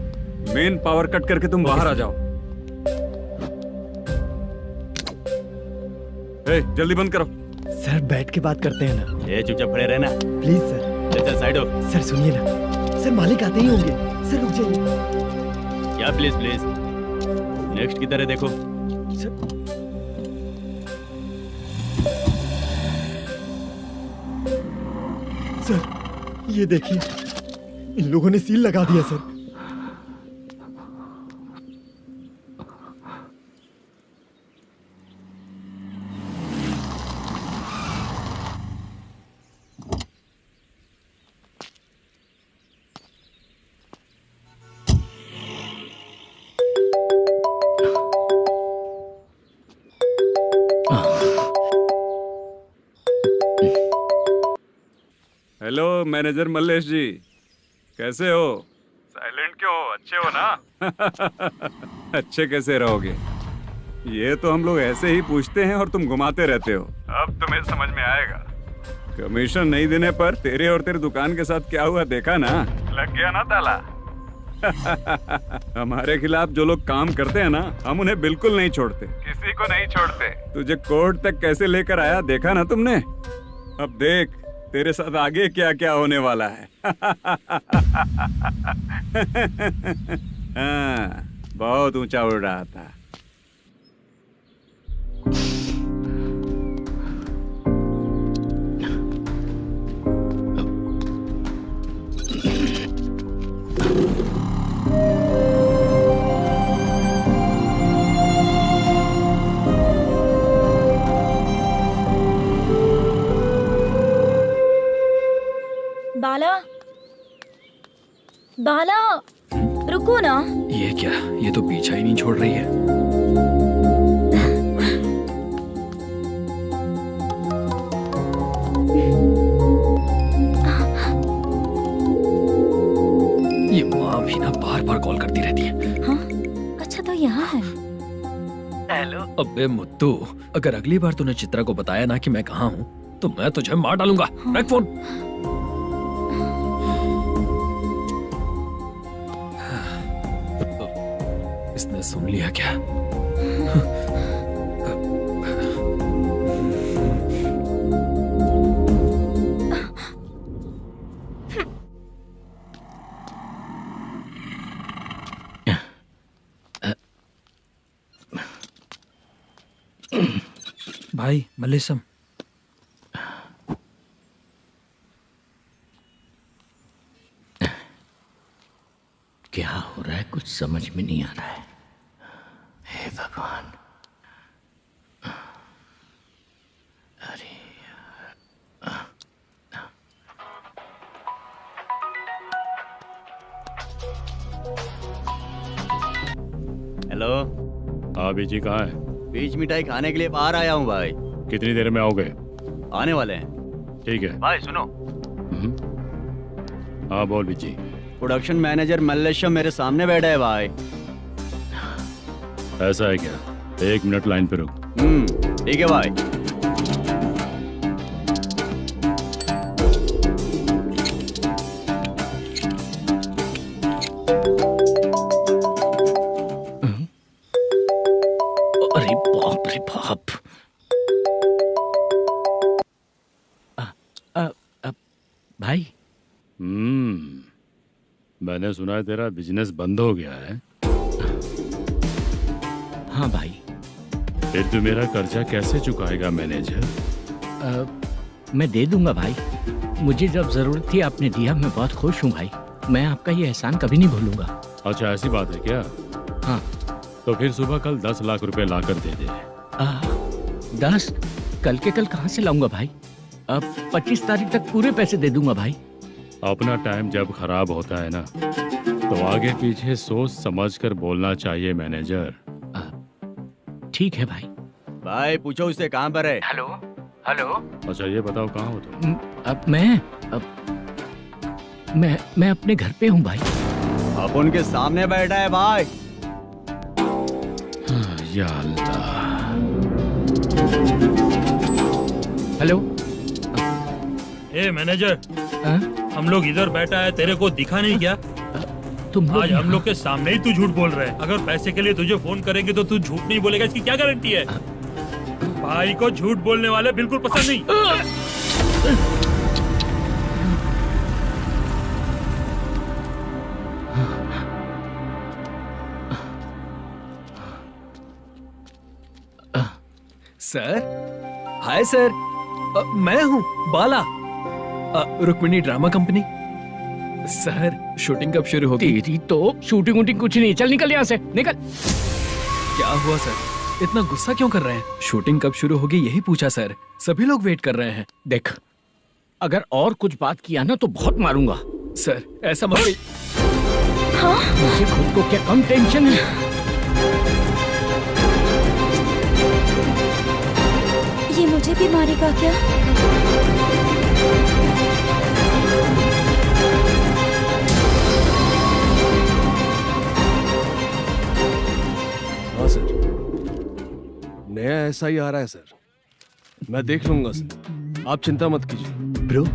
मेन पावर कट करके तुम बाहर आ जाओ। ए, जल्दी बंद करो। सर बैठ के बात करते हैं ना। ए, चुपचाप खड़े रहना। Please sir. चल चल साइड हो। सर सुनिए ना, सर मालिक आते ही होंगे। सर रुक जाइए। क्या प्लीज प्लीज? नेक्स्ट की तरह देखो। सर ये देखिए, इन लोगों ने सील लगा दिया सर। हेलो मैनेजर मल्लेश जी, कैसे हो? साइलेंट क्यों हो? अच्छे हो ना? अच्छे कैसे रहोगे? ये तो हम लोग ऐसे ही पूछते हैं और तुम घुमाते रहते हो। अब तुम्हें समझ में आएगा। कमीशन नहीं देने पर तेरे और तेरी दुकान के साथ क्या हुआ देखा ना? लग गया ना ताला। हमारे खिलाफ जो लोग काम करते हैं ना, हम उन्हें बिल्कुल नहीं छोड़ते, किसी को नहीं छोड़ते। तुझे कोर्ट तक कैसे लेकर आया देखा ना तुमने? अब देख तेरे साथ आगे क्या क्या होने वाला है। हाँ, बहुत ऊंचा उड़ रहा था। बाला, बाला, रुको ना। ये क्या? ये तो पीछा ही नहीं छोड़ रही है। ये माँ भी ना बार बार कॉल करती रहती है। हाँ? अच्छा तो यहाँ है। हेलो। अबे मुत्तू, अगर अगली बार तूने चित्रा को बताया ना कि मैं कहाँ हूँ तो मैं तुझे मार डालूंगा। रख फोन। इसने सुन लिया क्या? भाई मल्लेशम, क्या हो रहा है कुछ समझ में नहीं आ रहा है। हे भगवान। अरे हेलो। हाँ बीजी कहाँ है? बीच मिठाई खाने के लिए बाहर आया हूँ भाई। कितनी देर में आओगे? आने वाले हैं। ठीक है भाई सुनो। हाँ बोल बीजी। प्रोडक्शन मैनेजर मल्लेशम मेरे सामने बैठा है भाई। ऐसा है क्या? 1 मिनट लाइन पे रुक। ठीक है भाई। अरे बाप रे बाप। भाई। मैंने सुना है तेरा बिजनेस बंद हो गया है। हाँ भाई। फिर तू मेरा कर्जा कैसे चुकाएगा मैनेजर? मैं दे दूंगा भाई। मुझे जब जरूरत थी आपने दिया, मैं बहुत खुश हूँ भाई। मैं आपका ये एहसान कभी नहीं भूलूंगा। अच्छा ऐसी बात है क्या? हाँ। तो फिर सुबह कल 10 लाख रुपए ला कर दे दे। 10 कल के कल कहाँ से लाऊंगा भाई? अब 25 तारीख तक पूरे पैसे दे दूंगा भाई। अपना टाइम जब खराब होता है ना तो आगे पीछे सोच समझ कर बोलना चाहिए मैनेजर। ठीक है भाई। भाई पूछो उससे कहाँ पर है। Hello hello. अच्छा ये बताओ कहाँ हो तुम? अब मैं अपने घर पे हूँ भाई। अब उनके सामने बैठा है भाई। या अल्लाह। हेलो। ए मैनेजर, हाँ? हम लोग इधर बैठा है, तेरे को दिखा नहीं क्या? तुम आज हम लोग के सामने ही तू झूठ बोल रहा है। अगर पैसे के लिए तुझे फोन करेंगे तो तू झूठ नहीं बोलेगा, इसकी क्या गारंटी है? भाई को झूठ बोलने वाले बिल्कुल पसंद नहीं। सर, हाय सर, मैं हूँ Bala, Rukmini drama company. Sir shooting कब शुरू होगी? तेरी तो शूटिंग वूटिंग कुछ नहीं, चल निकल यहाँ से, निकल। क्या हुआ सर, इतना गुस्सा क्यों कर रहे हैं? शूटिंग कब शुरू होगी यही पूछा सर, सभी लोग वेट कर रहे हैं। देख, अगर और कुछ बात किया ना तो बहुत मारूंगा। सर ऐसा मत। मुझे खुद को क्या कम टेंशन है? ये मुझे भी मारेगा क्या? हाँ सर, नया ऐसा ही आ रहा है सर, मैं देख लूंगा सर, आप चिंता मत कीजिए। ब्रो,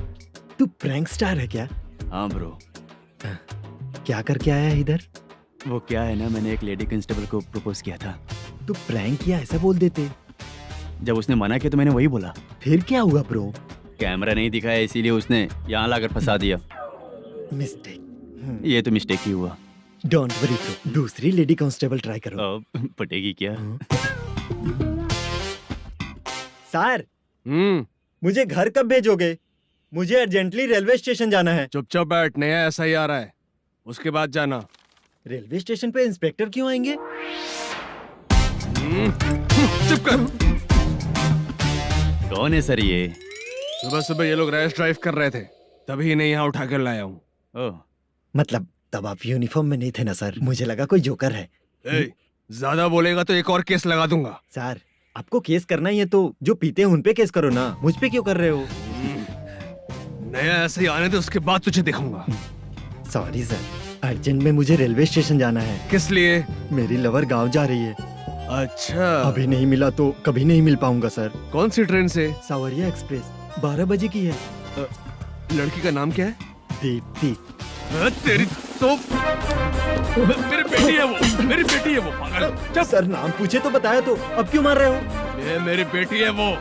तू प्रैंक स्टार है क्या? हाँ ब्रो। क्या करके आया है इधर? वो क्या है ना, मैंने एक लेडी कांस्टेबल को प्रपोज किया था। तू प्रैंक किया ऐसा बोल देते। जब उसने मना किया तो मैंने वही बोला। फिर क्या हुआ ब्रो? कैमरा नहीं दिखाया इसीलिए उसने यहाँ लाकर फंसा दिया। मिस्टेक। ये तो मिस्टेक ही हुआ। डोंट वरी ब्रो, दूसरी लेडी कांस्टेबल ट्राई करो। पटेगी क्या? सर, मुझे घर कब भेजोगे? मुझे अर्जेंटली रेलवे स्टेशन जाना है। चुपचाप बैठ, नया ऐसा ही आ रहा है, उसके बाद जाना। रेलवे स्टेशन पे इंस्पेक्टर क्यों आएंगे? चुप कर। कौन है सर ये? सुबह सुबह ये लोग रैश ड्राइव कर रहे थे, तभी इन्हें यहाँ उठा कर लाया हूँ। मतलब तब आप यूनिफॉर्म में नहीं थे ना सर, मुझे लगा कोई जोकर है। ज्यादा बोलेगा तो एक और केस लगा दूंगा। सर, आपको केस करना ही है तो जो पीते हैं उन पे केस करो ना, मुझ पे क्यों कर रहे हो? नया ऐसे ही आने दे, उसके बाद तुझे दिखाऊंगा। सॉरी सर, अर्जेंट में मुझे रेलवे स्टेशन जाना है। किस लिए? मेरी लवर गांव जा रही है। अच्छा, अभी नहीं मिला तो कभी नहीं मिल पाऊंगा सर। कौन सी ट्रेन से? सावरिया एक्सप्रेस, 12 बजे की है। लड़की का नाम क्या है? दीप्ति। तेरी तो मेरी बेटी है वो, मेरी बेटी है वो, पागल। सर नाम पूछे तो बताया तो, अब क्यों मार रहे हो? ये मेरी बेटी है वो।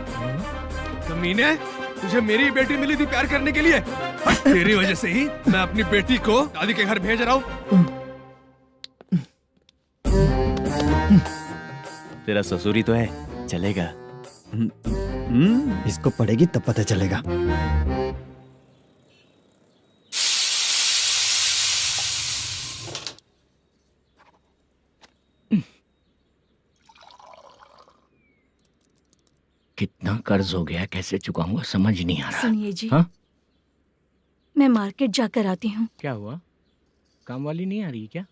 कमीने, तुझे मेरी बेटी मिली थी प्यार करने के लिए, तेरी वजह से ही मैं अपनी बेटी को दादी के घर भेज रहा हूँ। तेरा ससुरी तो है, चलेगा। इसको पड़ेगी तब पता चलेगा। कितना कर्ज हो गया, कैसे चुकाऊंगा समझ नहीं आ रहा। सुनिए जी, हाँ? मैं मार्केट जाकर आती हूँ। क्या हुआ, काम वाली नहीं आ रही क्या?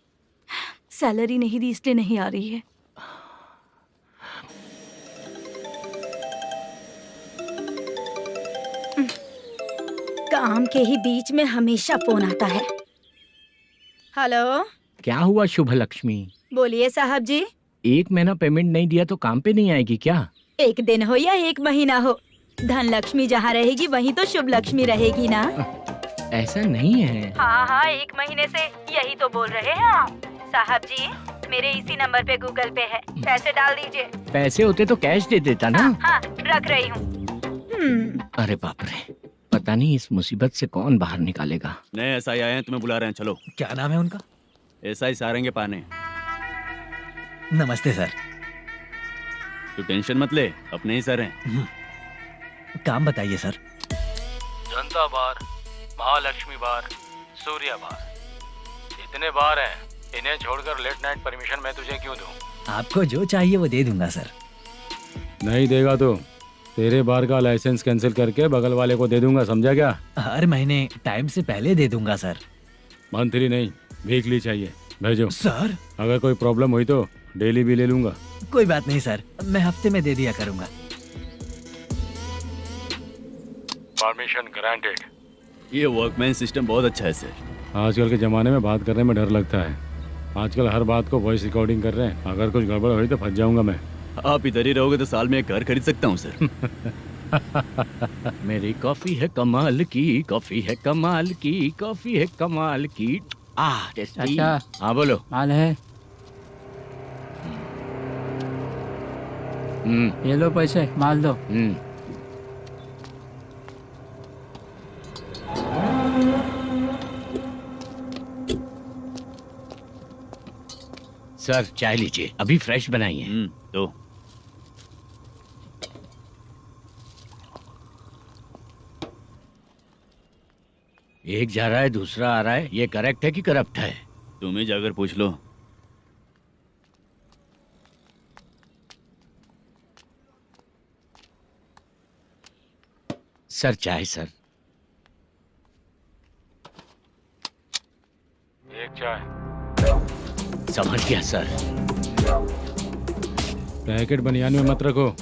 सैलरी नहीं दी इसलिए नहीं आ रही है। काम के ही बीच में हमेशा फोन आता है। हेलो, क्या हुआ शुभ लक्ष्मी? बोलिए साहब जी। 1 महीना पेमेंट नहीं दिया तो काम पे नहीं आएगी क्या? 1 दिन हो या 1 महीना हो, धन लक्ष्मी जहाँ रहेगी वहीं तो शुभ लक्ष्मी रहेगी ना। ऐसा नहीं है। हाँ हाँ, 1 महीने से यही तो बोल रहे हैं आप। साहब जी, मेरे इसी नंबर पे गूगल पे है, पैसे डाल दीजिए। पैसे होते तो कैश दे देता ना। हाँ, रख रही हूँ। अरे बाप रे, पता नहीं इस मुसीबत से कौन बाहर निकालेगा। नए एसआई आए हैं, तुम्हें बुला रहे हैं, चलो। क्या नाम है उनका? एसआई सारंगे पाने। नमस्ते सर। तू टेंशन मत ले, अपने ही सर हैं। काम बताइए सर। जनता बार, महालक्ष्मी बार, सूर्या बार, इतने बार हैं, इन्हें छोड़कर लेट नाइट परमिशन मैं तुझे क्यों दूं? आपको जो चाहिए वो दे दूंगा सर। नहीं देगा तो तेरे बार का लाइसेंस कैंसिल करके बगल वाले को दे दूंगा, समझा क्या? हर महीने टाइम से पहले दे दूंगा सर। मंथली नहीं, वीकली चाहिए। भेजो। सर अगर कोई प्रॉब्लम हुई तो डेली भी ले लूंगा। कोई बात नहीं सर, मैं हफ्ते में दे दिया करूंगा। Permission granted. ये वर्कमैन सिस्टम बहुत अच्छा है सर। आजकल के ज़माने में बात करने में डर लगता है। आजकल हर बात को वॉइस रिकॉर्डिंग कर रहे हैं। अगर कुछ गड़बड़ हुई तो फंस जाऊंगा मैं। आप इधर ही रहोगे तो साल में एक घर खरीद सकता हूँ सर। मेरी कॉफी है कमाल की, कॉफी है कमाल की, कॉफी है कमाल की। टेस्टी। अच्छा। हाँ बोलो। माल है, ये लो पैसे, माल दो। सर चाय लीजिए, अभी फ्रेश बनाई है। तो एक जा रहा है दूसरा आ रहा है, ये करेक्ट है कि करप्ट है? तुम ही जाकर पूछ लो। सर चाय सर। एक चाय। समझ गया सर। पैकेट बनियान में मत रखो,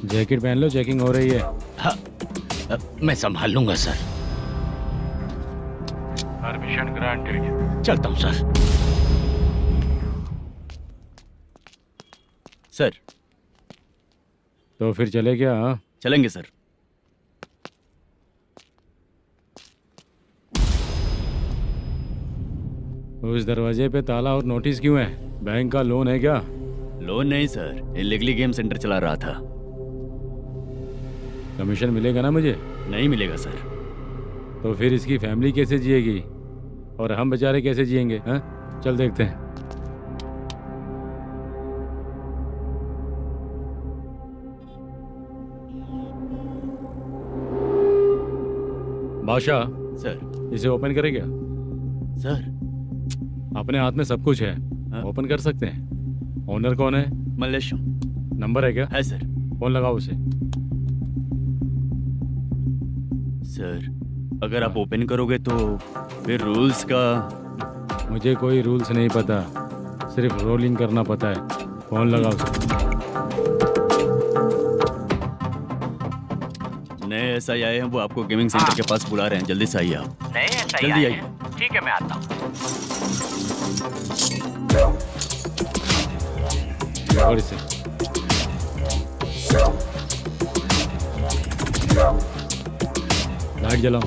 जैकेट पहन लो, चेकिंग हो रही है। हाँ, मैं संभाल लूंगा सर। Permission granted. चलता हूँ सर। सर तो फिर चले क्या? हाँ? चलेंगे सर। उस दरवाजे पे ताला और नोटिस क्यों है? बैंक का लोन है क्या? लोन नहीं सर, इलीगली गेम सेंटर चला रहा था। कमीशन मिलेगा ना मुझे? नहीं मिलेगा सर। तो फिर इसकी फैमिली कैसे जिएगी और हम बेचारे कैसे जिएंगे? हाँ, चल देखते हैं। बादशाह सर। इसे ओपन करे क्या? सर अपने हाथ में सब कुछ है, हाँ? ओपन कर सकते हैं। ओनर कौन है? मल्लेशम। नंबर है क्या? है सर। फोन लगाओ उसे। सर अगर आप ओपन करोगे तो फिर रूल्स का। मुझे कोई रूल्स नहीं पता, सिर्फ रोलिंग करना पता है। फोन लगाओ उसे। नए SI आए हैं, वो आपको गेमिंग सेंटर के पास बुला रहे हैं। जल्दी से आइए आप। नए SI जल्दी आए आइए। हैं। ठीक है मैं आता हूँ। पकड़ इसे। लाइट जलाओ।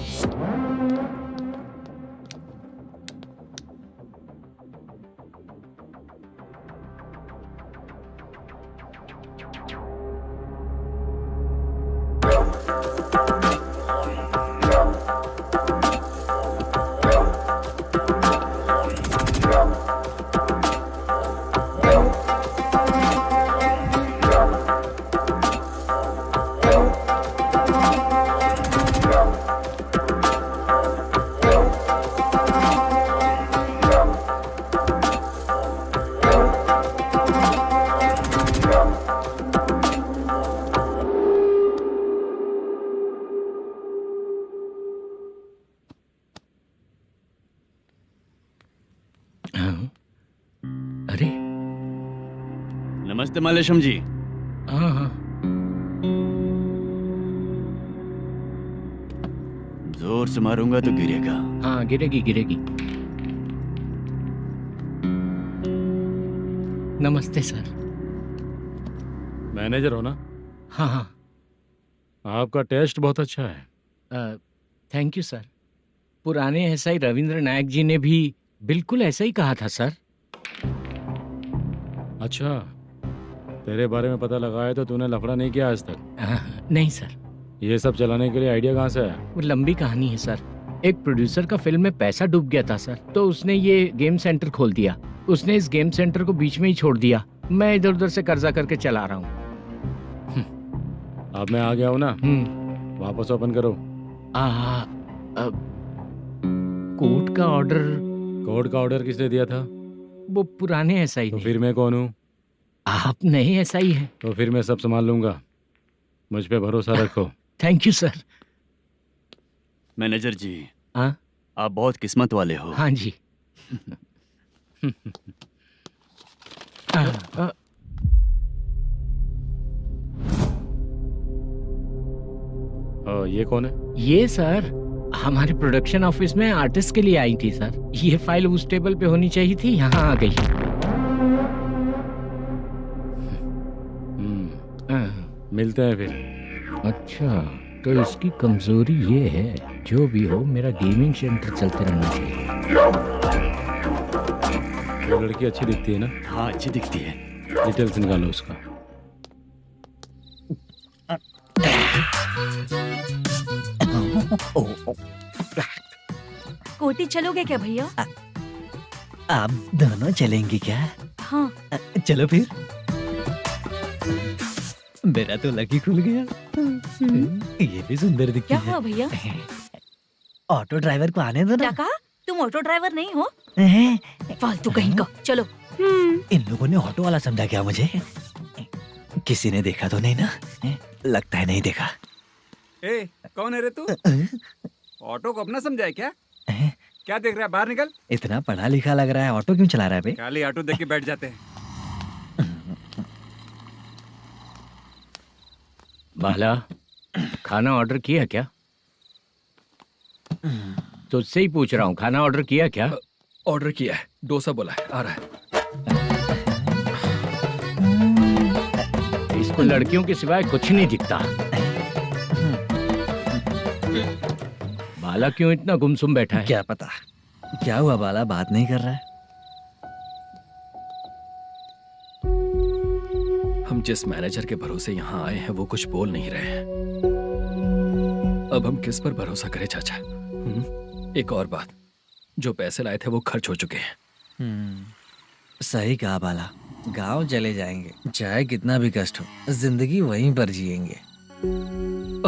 अरे नमस्ते मल्लेशम जी। हाँ हाँ। जोर से मारूंगा तो गिरेगा। हाँ गिरेगी गिरेगी। नमस्ते सर। मैनेजर हो ना? हाँ हाँ। आपका टेस्ट बहुत अच्छा है। Thank you sir. पुराने SI रविंद्र नायक जी ने भी बिल्कुल ऐसा ही कहा था सर। अच्छा, तेरे बारे में पता लगा है तो तूने लफड़ा नहीं किया आज तक? नहीं सर। ये सब चलाने के लिए आइडिया कहाँ से आया? वो लंबी कहानी है सर। एक प्रोड्यूसर का फिल्म में पैसा डूब गया था सर, तो उसने ये गेम सेंटर खोल दिया। उसने इस गेम सेंटर को बीच में ही छोड़ दिया। मैं इधर उधर से कर्जा करके चला रहा हूँ। अब मैं आ गया हूँ ना, वापस ओपन करो। कोर्ट का ऑर्डर। कोर्ट का ऑर्डर किसने दिया था? वो पुराने SI तो ने। फिर मैं कौन हूँ? आप नए SI हैं। तो फिर मैं सब संभाल लूंगा। मुझ पे भरोसा रखो। Thank you sir. मैनेजर जी, हाँ आप बहुत किस्मत वाले हो। हाँ जी। ये कौन है? ये सर हमारे प्रोडक्शन ऑफिस में आर्टिस्ट के लिए आई थी सर। ये फाइल उस टेबल पे होनी चाहिए थी, यहाँ आ गई। मिलते हैं फिर। अच्छा, तो इसकी कमजोरी ये है, जो भी हो मेरा गेमिंग सेंटर चलते रहना चाहिए। वो लड़की अच्छी दिखती है ना? हाँ, अच्छी दिखती है। डिटेल्स निकालो उसका। कोटी चलोगे क्या भैया? आप दोनों चलेंगे क्या? हाँ। चलो फिर। मेरा तो लकी खुल गया। ये भी सुंदर दिखती क्या है। हुआ भैया? ऑटो ड्राइवर को आने दो क्या ना। कहा? तुम ऑटो ड्राइवर नहीं हो? हैं? फालतू कहीं का। चलो। इन लोगों ने ऑटो वाला समझा क्या मुझे? किसी ने देखा तो नहीं ना? लगता है नहीं देखा। ए, कौन है रे तू? ऑटो को अपना समझा है क्या? क्या देख रहा है? बाहर निकल। इतना पढ़ा लिखा लग रहा है, ऑटो क्यों चला रहा है बे? खाली ऑटो देख के बैठ जाते हैं। बाला, खाना ऑर्डर किया क्या? तुझसे ही पूछ रहा हूँ, खाना ऑर्डर किया क्या? ऑर्डर किया है, डोसा बोला है, आ रहा है। इसको लड़कियों के सिवाय कुछ नहीं दिखता। बाला क्यों इतना गुमसुम बैठा है? क्या पता क्या हुआ, बाला बात नहीं कर रहा है। हम जिस मैनेजर के भरोसे यहाँ आए हैं वो कुछ बोल नहीं रहे हैं। अब हम किस पर भरोसा करें चाचा? एक और बात, जो पैसे लाए थे वो खर्च हो चुके हैं। सही कहा बाला, गांव चले जाएंगे, चाहे कितना भी कष्ट हो, जिंदगी वहीं पर जिएंगे।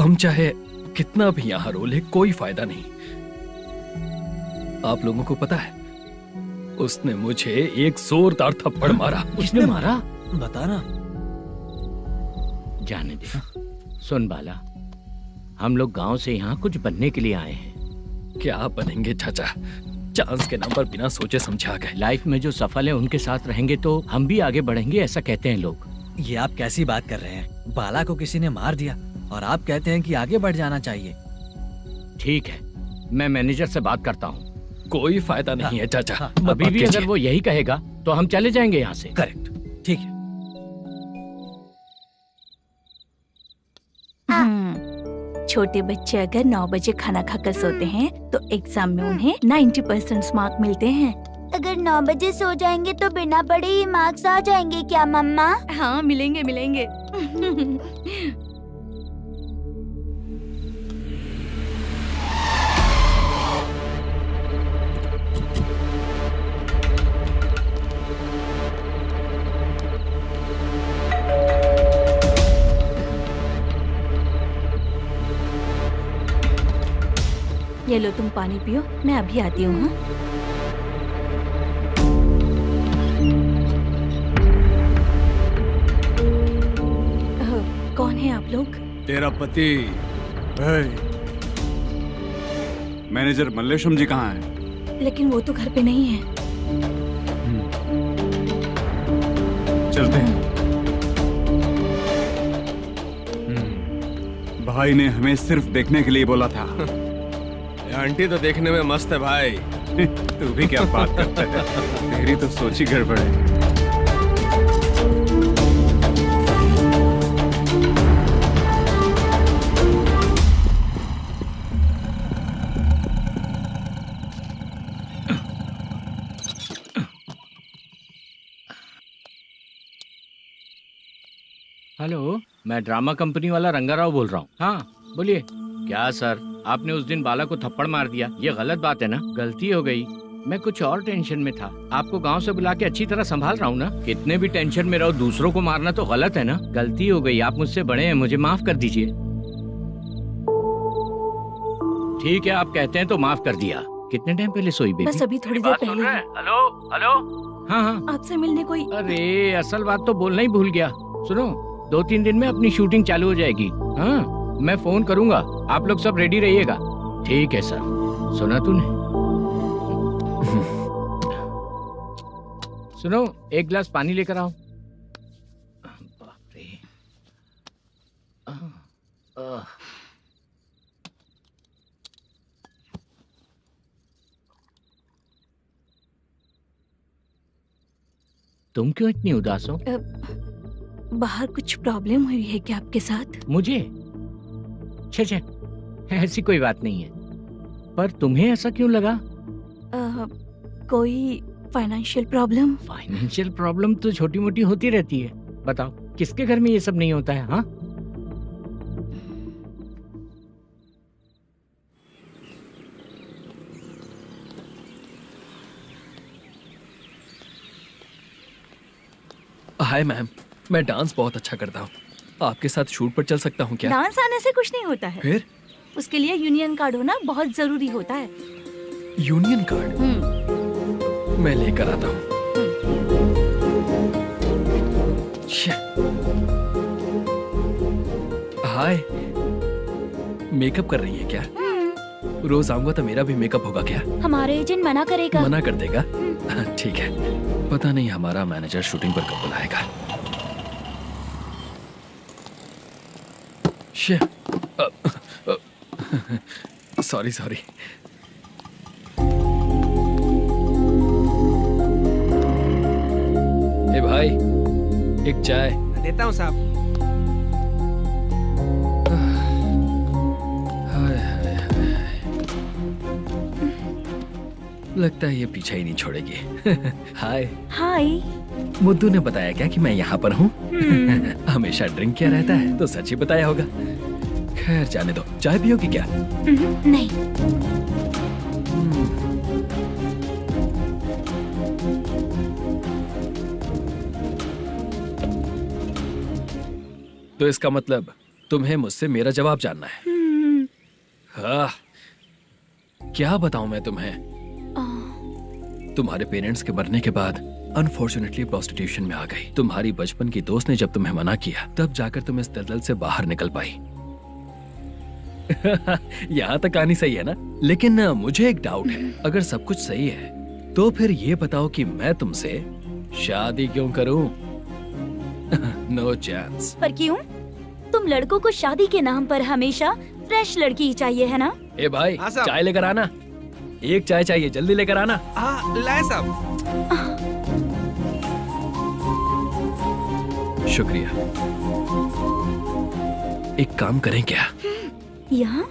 हम चाहे कितना भी यहाँ रो ले, कोई फायदा नहीं। आप लोगों को पता है, उसने मुझे एक जोरदार थप्पड़ मारा। उसने मारा? बता ना। जाने दे। सुन बाला, हम लोग गांव से यहाँ कुछ बनने के लिए आए हैं। क्या बनेंगे चाचा? चांस के नाम पर बिना सोचे समझे आ गए। लाइफ में जो सफल है उनके साथ रहेंगे तो हम भी आगे बढ़ेंगे, ऐसा कहते हैं लोग। ये आप कैसी बात कर रहे हैं? बाला को किसी ने मार दिया और आप कहते हैं कि आगे बढ़ जाना चाहिए। ठीक है, मैं मैनेजर से बात करता हूँ। कोई फायदा नहीं है चाचा। अभी भी अगर वो यही कहेगा तो हम चले जाएंगे यहाँ से। करेक्ट, ठीक है। छोटे बच्चे अगर 9 बजे खाना खाकर सोते हैं तो एग्जाम में उन्हें 90% मार्क मिलते हैं। अगर 9 बजे सो जाएंगे तो बिना पढ़े ही मार्क्स आ जाएंगे क्या मम्मा? हाँ, मिलेंगे मिलेंगे। ये लो, तुम पानी पियो, मैं अभी आती हूँ। हाँ? कौन है आप लोग? तेरा पति। मैनेजर मल्लेशम जी कहाँ हैं? लेकिन वो तो घर पे नहीं है। चलते हैं। भाई ने हमें सिर्फ देखने के लिए बोला था। आंटी तो देखने में मस्त है भाई। तू भी क्या बात करता है? तेरी तो सोच ही गड़बड़ है। हेलो, मैं ड्रामा कंपनी वाला रंगाराव बोल रहा हूँ। हाँ बोलिए। क्या सर, आपने उस दिन बाला को थप्पड़ मार दिया, ये गलत बात है ना? गलती हो गई, मैं कुछ और टेंशन में था। आपको गांव से बुला के अच्छी तरह संभाल रहा हूँ ना। कितने भी टेंशन में रहो, दूसरों को मारना तो गलत है ना। गलती हो गई, आप मुझसे बड़े हैं, मुझे माफ कर दीजिए। ठीक है, आप कहते हैं तो माफ कर दिया। कितने टाइम पहले सोई बेबी? बस अभी थोड़ी देर पहले। Hello hello. हाँ हाँ, आपसे मिलने कोई। अरे असल बात तो बोलना ही भूल गया। सुनो, 2-3 दिन में अपनी शूटिंग चालू हो जाएगी। हाँ, मैं फोन करूंगा, आप लोग सब रेडी रहिएगा। ठीक है सर। सुना तूने? सुनो, एक गिलास पानी लेकर आओ। बाप रे। तुम क्यों इतनी उदास हो? बाहर कुछ प्रॉब्लम हुई है क्या आपके साथ? मुझे? छे, ऐसी कोई बात नहीं है। पर तुम्हें ऐसा क्यों लगा? कोई फाइनेंशियल प्रॉब्लम? फाइनेंशियल प्रॉब्लम तो छोटी मोटी होती रहती है। बताओ, किसके घर में ये सब नहीं होता है? हाँ, हाय मैम, मैं डांस बहुत अच्छा करता हूँ। आपके साथ शूट पर चल सकता हूँ क्या? डांस आने से कुछ नहीं होता है। फिर? उसके लिए यूनियन कार्ड होना बहुत जरूरी होता है। Union card? मैं लेकर आता हूँ। हाय, मेकअप कर रही है क्या? रोज आऊंगा तो मेरा भी मेकअप होगा क्या? हमारे एजेंट मना करेगा। मना कर देगा? ठीक है, पता नहीं हमारा मैनेजर शूटिंग पर कब बुलाएगा। सॉरी। ए भाई, एक चाय। देता हूँ साहब। लगता है ये पीछा ही नहीं छोड़ेगी। हाय। हाय। मुद्दू ने बताया क्या कि मैं यहाँ पर हूँ? हमेशा ड्रिंक किया रहता है तो सच ही बताया होगा। खैर जाने दो, चाय पियोगी क्या? नहीं। तो इसका मतलब तुम्हें मुझसे मेरा जवाब जानना है? हाँ, क्या बताऊं मैं तुम्हें? तुम्हारे पेरेंट्स के मरने के बाद अनफॉर्चुनेटली प्रोस्टिट्यूशन में आ गई। तुम्हारी बचपन की दोस्त ने जब तुम्हें मना किया, तब जाकर तुम इस दलदल से बाहर निकल पाई। यहाँ तक कहानी सही है ना? लेकिन मुझे एक डाउट है। अगर सब कुछ सही है तो फिर ये बताओ कि मैं तुमसे शादी क्यों करूं? No chance. पर क्यों? तुम लड़कों को शादी के नाम पर हमेशा फ्रेश लड़की ही चाहिए, है ना? ए भाई, हाँ साहब। चाय लेकर आना। एक चाय चाहिए, जल्दी लेकर आना। हाँ, लाए साहब। शुक्रिया। एक काम करें क्या? यहाँ?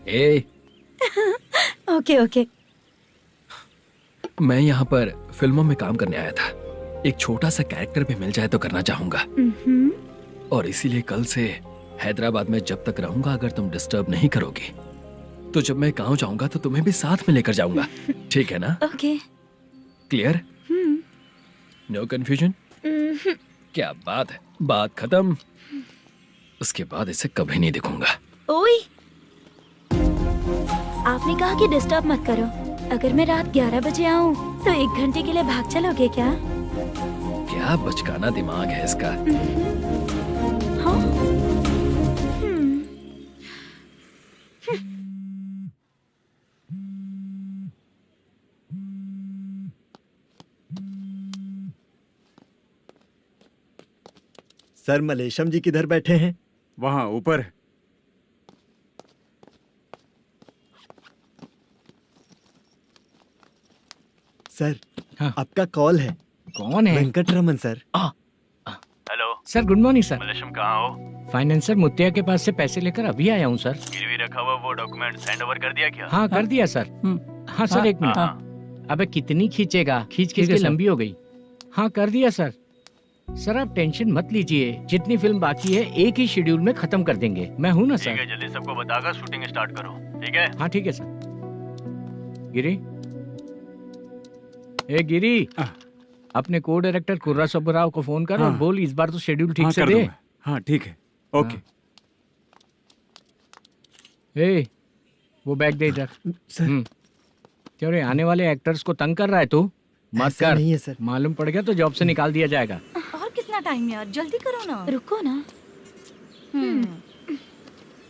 ए, ओके। मैं यहाँ पर फिल्मों में काम करने आया था। एक छोटा सा कैरेक्टर भी मिल जाए तो करना चाहूंगा। और इसीलिए कल से हैदराबाद में जब तक रहूंगा, अगर तुम डिस्टर्ब नहीं करोगी तो जब मैं गांव जाऊंगा तो तुम्हें भी साथ में लेकर जाऊंगा। ठीक है ना? ओके। क्लियर? No confusion? क्या बात है, बात खत्म। उसके बाद इसे कभी नहीं दिखूंगा। ओए, आपने कहा कि डिस्टर्ब मत करो। अगर मैं रात 11 बजे आऊँ तो 1 घंटे के लिए भाग चलोगे क्या? क्या बचकाना दिमाग है इसका। हाँ? सर, मलेशम जी किधर बैठे हैं? वहाँ ऊपर है। सर, हाँ। आपका कॉल है। कौन है? Venkataraman sir. Hello sir, good morning sir. Malesham, कहाँ हो? फाइनेंसर मुत्तिया के पास से पैसे लेकर अभी आया हूँ सर। गिरवी रखा हुआ वो डॉक्यूमेंट हैंड ओवर कर दिया क्या? हाँ, कर दिया सर। हाँ सर, 1 मिनट। अबे कितनी खींचेगा? खींच के लंबी हो गई। हाँ, कर दिया सर। सर, आप टेंशन मत लीजिए। जितनी फिल्म बाकी है एक ही शेड्यूल में खत्म कर देंगे। मैं हूँ ना ठीक सर? है, जल्दी सबको बताकर शूटिंग स्टार्ट करो। ठीक है? हाँ ठीक है सर। गिरी, ए गिरी, अपने को डायरेक्टर कुर्रा सुब्बराव को फोन कर और बोल इस बार तो शेड्यूल ठीक से कर दे। दूंगा। हाँ ठीक है, ओके। ए, वो बैग दे इधर। सर, क्यों रे, आने वाले एक्टर्स को तंग कर रहा है तू? मत ऐसा कर। नहीं है सर। मालूम पड़ गया तो जॉब से निकाल दिया जाएगा। और कितना टाइम यार, जल्दी करो ना। रुको ना।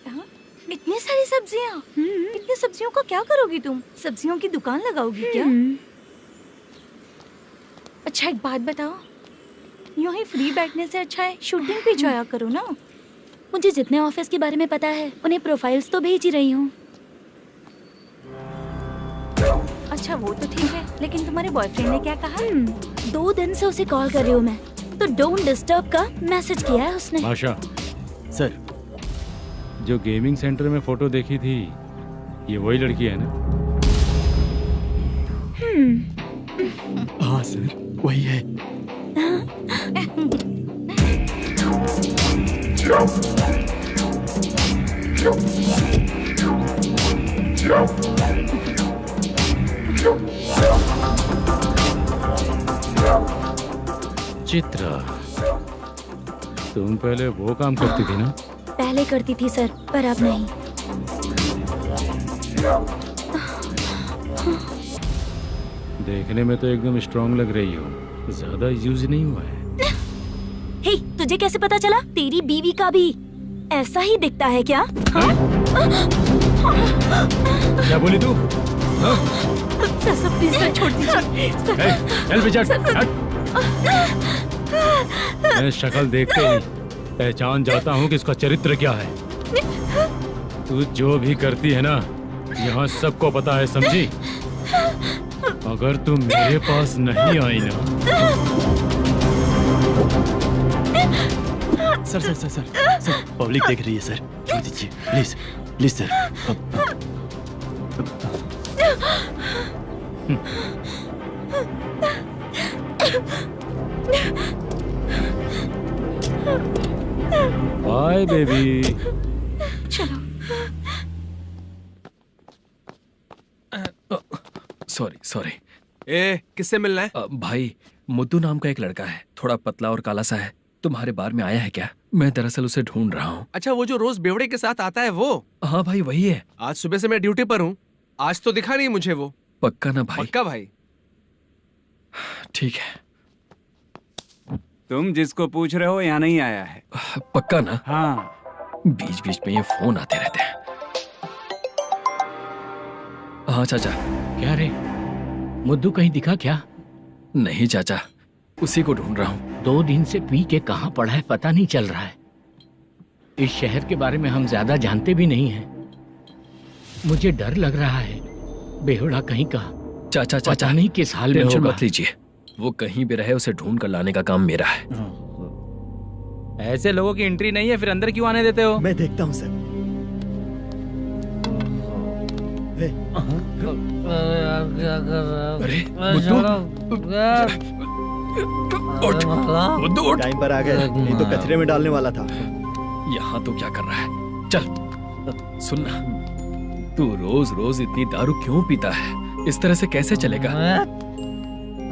हाँ? इतनी सारी सब्जियाँ, इतनी सब्जियों का क्या करोगी तुम? सब्जियों की दुकान लगाओगी क्या? अच्छा एक बात बताओ, यूं ही फ्री बैठने से अच्छा है शूटिंग पे जाया करो ना। मुझे जितने ऑफिस के बारे में पता है उन्हें प्रोफाइल्स तो भेज ही रही हूँ। अच्छा वो तो ठीक है, लेकिन तुम्हारे बॉयफ्रेंड ने क्या कहा? 2 दिन से उसे कॉल कर रही हूँ मैं, तो डोंट डिस्टर्ब का मैसेज किया है उसने। आशा, सर, जो गेमिंग सेंटर में फोटो देखी थी, ये वही लड़की है ना? हाँ सर, वही है। चित्रा, तुम पहले वो काम करती थी ना? पहले करती थी सर, पर अब नहीं। देखने में तो एकदम स्ट्रांग लग रही हो, ज्यादा यूज नहीं हुआ है। हे, तुझे कैसे पता चला? तेरी बीवी का भी ऐसा ही दिखता है क्या? हाँ? क्या बोली तू? सर प्लीज सर, छोड़ दीजिए। चल बेटा, हट। मैं शक्ल देखते ही पहचान जाता हूँ कि इसका चरित्र क्या है। तू जो भी करती है ना, यहाँ सबको पता है, समझी? अगर तू मेरे पास नहीं आई ना। सर, पब्लिक देख रही है सर, छोड़ दीजिए please, please sir. Bye baby. चलो। सॉरी। ए, किससे मिलना है? भाई, मुद्दू नाम का एक लड़का है, थोड़ा पतला और काला सा है। तुम्हारे बार में आया है क्या? मैं दरअसल उसे ढूंढ रहा हूँ। अच्छा, वो जो रोज बेवड़े के साथ आता है वो? हाँ भाई, वही है। आज सुबह से मैं ड्यूटी पर हूँ, आज तो दिखा नहीं मुझे वो। पक्का ना भाई? पक्का भाई। ठीक है। तुम जिसको पूछ रहे हो यहाँ नहीं आया है? पक्का ना? हाँ। बीच बीच में ये फोन आते रहते हैं। हाँ चाचा। क्या रे, मुद्दू कहीं दिखा क्या? नहीं चाचा, उसी को ढूंढ रहा हूँ। 2 दिन से पी के कहाँ पड़ा है पता नहीं चल रहा है। इस शहर के बारे में हम ज्यादा जानते भी नहीं हैं। मुझे डर लग रहा है, बेहुड़ा कहीं का। चाचा पता नहीं किस हाल में टेंशन होगा। मत लीजिए, वो कहीं भी रहे उसे ढूंढ कर लाने का काम मेरा है। ऐसे लोगों की एंट्री नहीं है, फिर अंदर क्यों आने देते हो? मैं देखता हूँ सर। अरे मुद्दू उठ। टाइम पर आ गए, नहीं तो कचरे में डालने वाला था। यहाँ तो क्या कर रहा है? चल सुनना, तू रोज रोज इतनी दारू क्यों पीता है? इस तरह से कैसे चलेगा?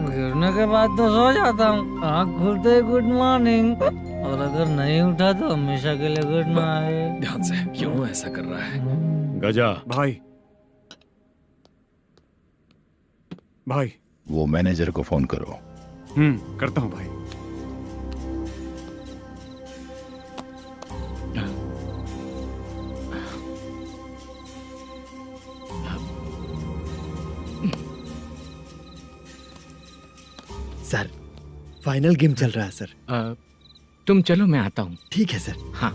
गिरने के बाद तो सो जाता हूँ, आँख खुलते ही गुड मॉर्निंग, और अगर नहीं उठा तो हमेशा के लिए गुड नाइट। ध्यान से, क्यों ऐसा कर रहा है? गजा भाई, वो मैनेजर को फोन करो। करता हूँ भाई। सर, फाइनल गेम चल रहा है सर। तुम चलो, मैं आता हूँ। ठीक है सर। हाँ।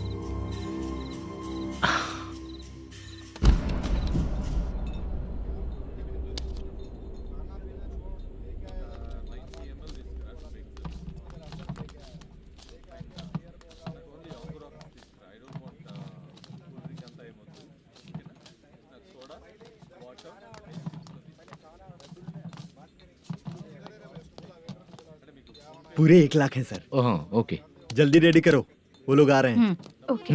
पूरे 1 लाख हैं सर। ओह, ओके। जल्दी रेडी करो, वो लोग आ रहे हैं। ओके।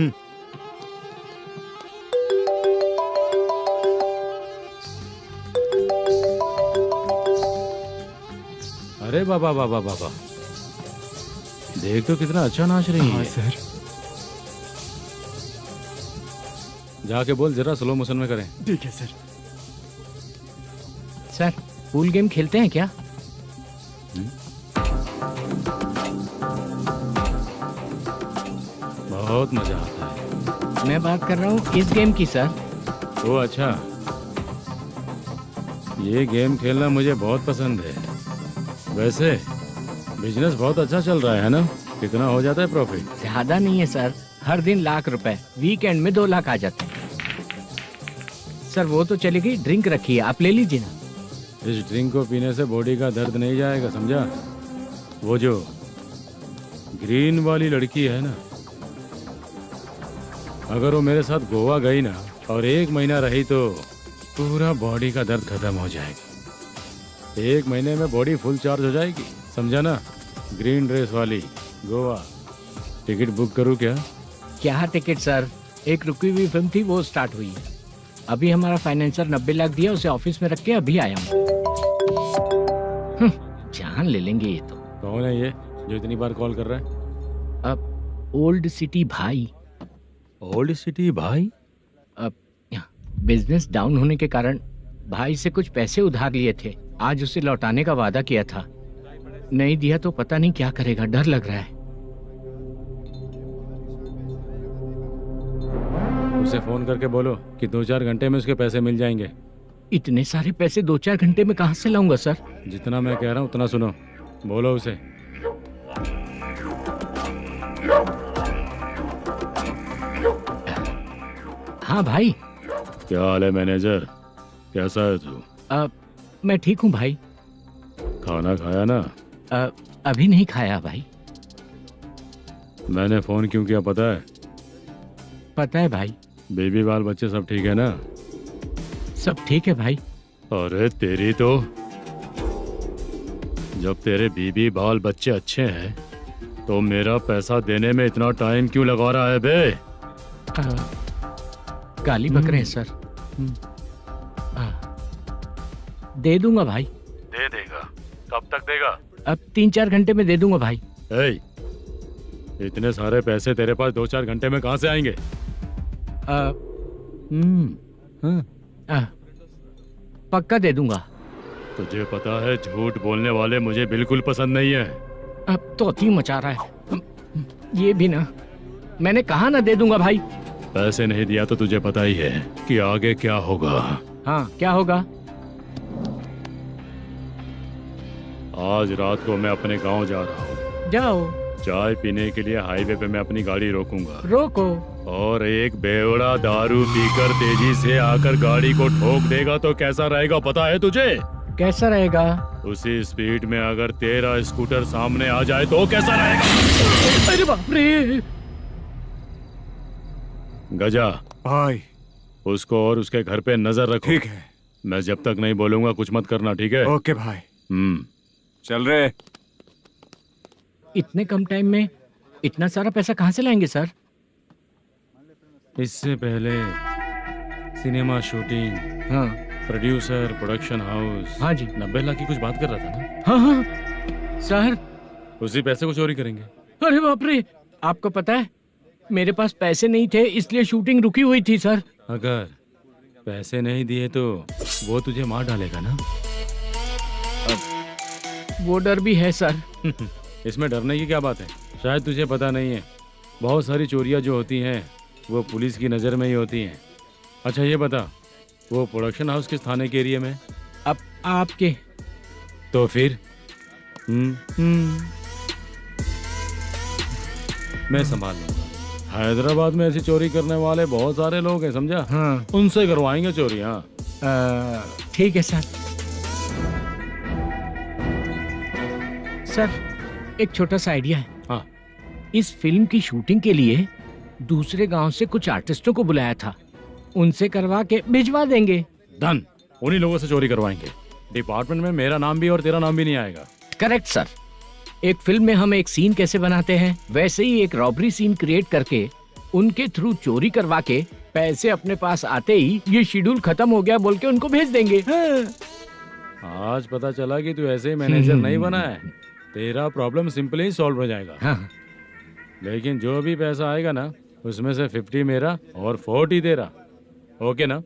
अरे बाबा बाबा बाबा, देख तो कितना अच्छा नाच रही है। सर। जाके बोल जरा स्लो मोशन में करें। ठीक है सर। सर, पूल गेम खेलते हैं क्या? बहुत मजा आता है। मैं बात कर रहा हूँ इस गेम की सर। ओ अच्छा, ये गेम खेलना मुझे बहुत पसंद है। वैसे बिजनेस बहुत अच्छा चल रहा है ना? कितना हो जाता है प्रॉफिट? ज्यादा नहीं है सर, हर दिन लाख रुपए, वीकेंड में 2 लाख आ जाते हैं। सर वो तो चलेगी, ड्रिंक रखी है, आप ले लीजिए ना। इस ड्रिंक को पीने से बॉडी का दर्द नहीं जाएगा, समझा? वो जो ग्रीन वाली लड़की है ना, अगर वो मेरे साथ गोवा गई ना और 1 महीना रही तो पूरा बॉडी का दर्द खत्म हो जाएगा। 1 महीने में बॉडी फुल चार्ज हो जाएगी, समझा ना? ग्रीन ड्रेस वाली गोवा। टिकट बुक करूँ क्या? क्या टिकट सर, एक रुकी हुई फिल्म थी वो स्टार्ट हुई है। अभी हमारा फाइनेंसर 90 लाख दिया, उसे ऑफिस में रख के अभी आया हूँ। जान ले लेंगे ये तो। कौन है ये जो इतनी बार कॉल कर रहा है? अब ओल्ड सिटी भाई। ओल्ड सिटी भाई? अब बिजनेस डाउन होने के कारण भाई से कुछ पैसे उधार लिए थे, आज उसे लौटाने का वादा किया था। नहीं दिया तो पता नहीं क्या करेगा, डर लग रहा है। उसे फोन करके बोलो कि 2-4 घंटे में उसके पैसे मिल जाएंगे। इतने सारे पैसे 2-4 घंटे में कहाँ से लाऊंगा सर? जितना मैं कह रहा हूँ उतना सुनो, बोलो उसे। हाँ भाई। क्या हाल है मैनेजर, कैसा है तू? मैं ठीक हूँ भाई। खाना खाया ना? अभी नहीं खाया भाई। मैंने फोन क्यों किया पता है? पता है भाई। बेबी बाल बच्चे सब ठीक है ना? सब ठीक है भाई। अरे तेरी तो, जब तेरे बीबी बाल बच्चे अच्छे हैं तो मेरा पैसा देने में इतना टाइम क्यों लगा रहा है बे? गाली बक रहे हैं सर। दे दूंगा भाई। दे देगा? कब तक देगा? अब 3-4 घंटे में दे दूंगा भाई। इतने सारे पैसे तेरे पास 2-4 घंटे में कहाँ से आएंगे? पक्का दे दूंगा। तुझे पता है झूठ बोलने वाले मुझे बिल्कुल पसंद नहीं है। अब तो अति मचा रहा है ये भी ना। मैंने कहा ना दे दूंगा भाई। पैसे नहीं दिया तो तुझे पता ही है कि आगे क्या होगा। हाँ क्या होगा? आज रात को मैं अपने गांव जा रहा हूँ। जाओ। चाय पीने के लिए हाईवे पे मैं अपनी गाड़ी रोकूंगा। रोको। और एक बेवड़ा दारू पीकर तेजी से आकर गाड़ी को ठोक देगा तो कैसा रहेगा पता है तुझे? कैसा रहेगा? उसी स्पीड में अगर तेरा स्कूटर सामने आ जाए तो कैसा रहेगा? अरे बाप रे। गजा भाई, उसको और उसके घर पे नजर रखो। ठीक है। मैं जब तक नहीं बोलूंगा कुछ मत करना, ठीक है? ओके भाई। चल रहे। इतने कम टाइम में इतना सारा पैसा कहाँ से लाएंगे सर? इससे पहले सिनेमा शूटिंग, हाँ, प्रोड्यूसर, प्रोडक्शन हाउस। हाँ जी। 90 लाख की कुछ बात कर रहा था ना? हाँ हाँ सर। उसी पैसे को चोरी करेंगे। अरे बाप रे, आपको पता है मेरे पास पैसे नहीं थे इसलिए शूटिंग रुकी हुई थी सर। अगर पैसे नहीं दिए तो वो तुझे मार डालेगा ना? वो डर भी है सर। इसमें डरने की क्या बात है? शायद तुझे पता नहीं है, बहुत सारी चोरियां जो होती हैं वो पुलिस की नज़र में ही होती हैं। अच्छा ये बता, वो प्रोडक्शन हाउस किस थाने के एरिया में? अब आपके। तो फिर मैं संभाल लूंगा। हैदराबाद में ऐसी चोरी करने वाले बहुत सारे लोग हैं, समझा? हाँ। उनसे करवाएंगे चोरी। हाँ ठीक है सर। सर एक छोटा सा आइडिया है। हाँ। इस फिल्म की शूटिंग के लिए दूसरे गांव से कुछ आर्टिस्टों को बुलाया था, उनसे करवा के भिजवा देंगे। डन, उन्हीं लोगों से चोरी करवाएंगे। डिपार्टमेंट में मेरा नाम भी और तेरा नाम भी नहीं आएगा। Correct sir. एक फिल्म में हम एक सीन कैसे बनाते हैं वैसे ही एक रॉबरी सीन क्रिएट करके उनके थ्रू चोरी करवा के पैसे अपने पास आते ही ये शेड्यूल खत्म हो गया बोल के उनको भेज देंगे। आज पता चला कि तू ऐसे ही मैनेजर नहीं बना है। तेरा प्रॉब्लम सिंपली ही सॉल्व हो जाएगा। हाँ। लेकिन जो भी पैसा आएगा ना उसमें से 50 मेरा और 40 तेरा। ओके ना?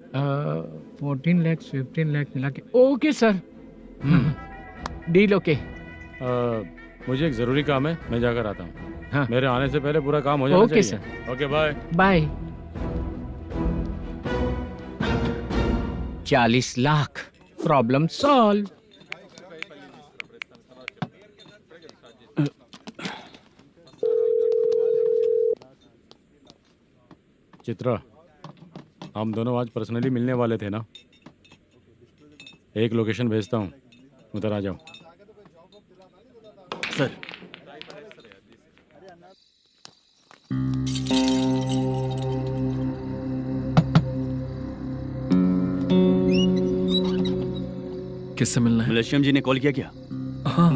14 लाख 15 लाख मिला के। Okay sir. Deal okay. मुझे एक जरूरी काम है, मैं जाकर आता हूँ। हाँ। मेरे आने से पहले पूरा काम हो जाना ओके चाहिए। Okay bye. Bye. 40 lakh, problem solve. Chitra, हम दोनों आज पर्सनली मिलने वाले थे ना? एक लोकेशन भेजता हूँ, उधर आ जाओ। सर, किससे मिलना है? मलेशियम जी ने कॉल किया क्या? हाँ,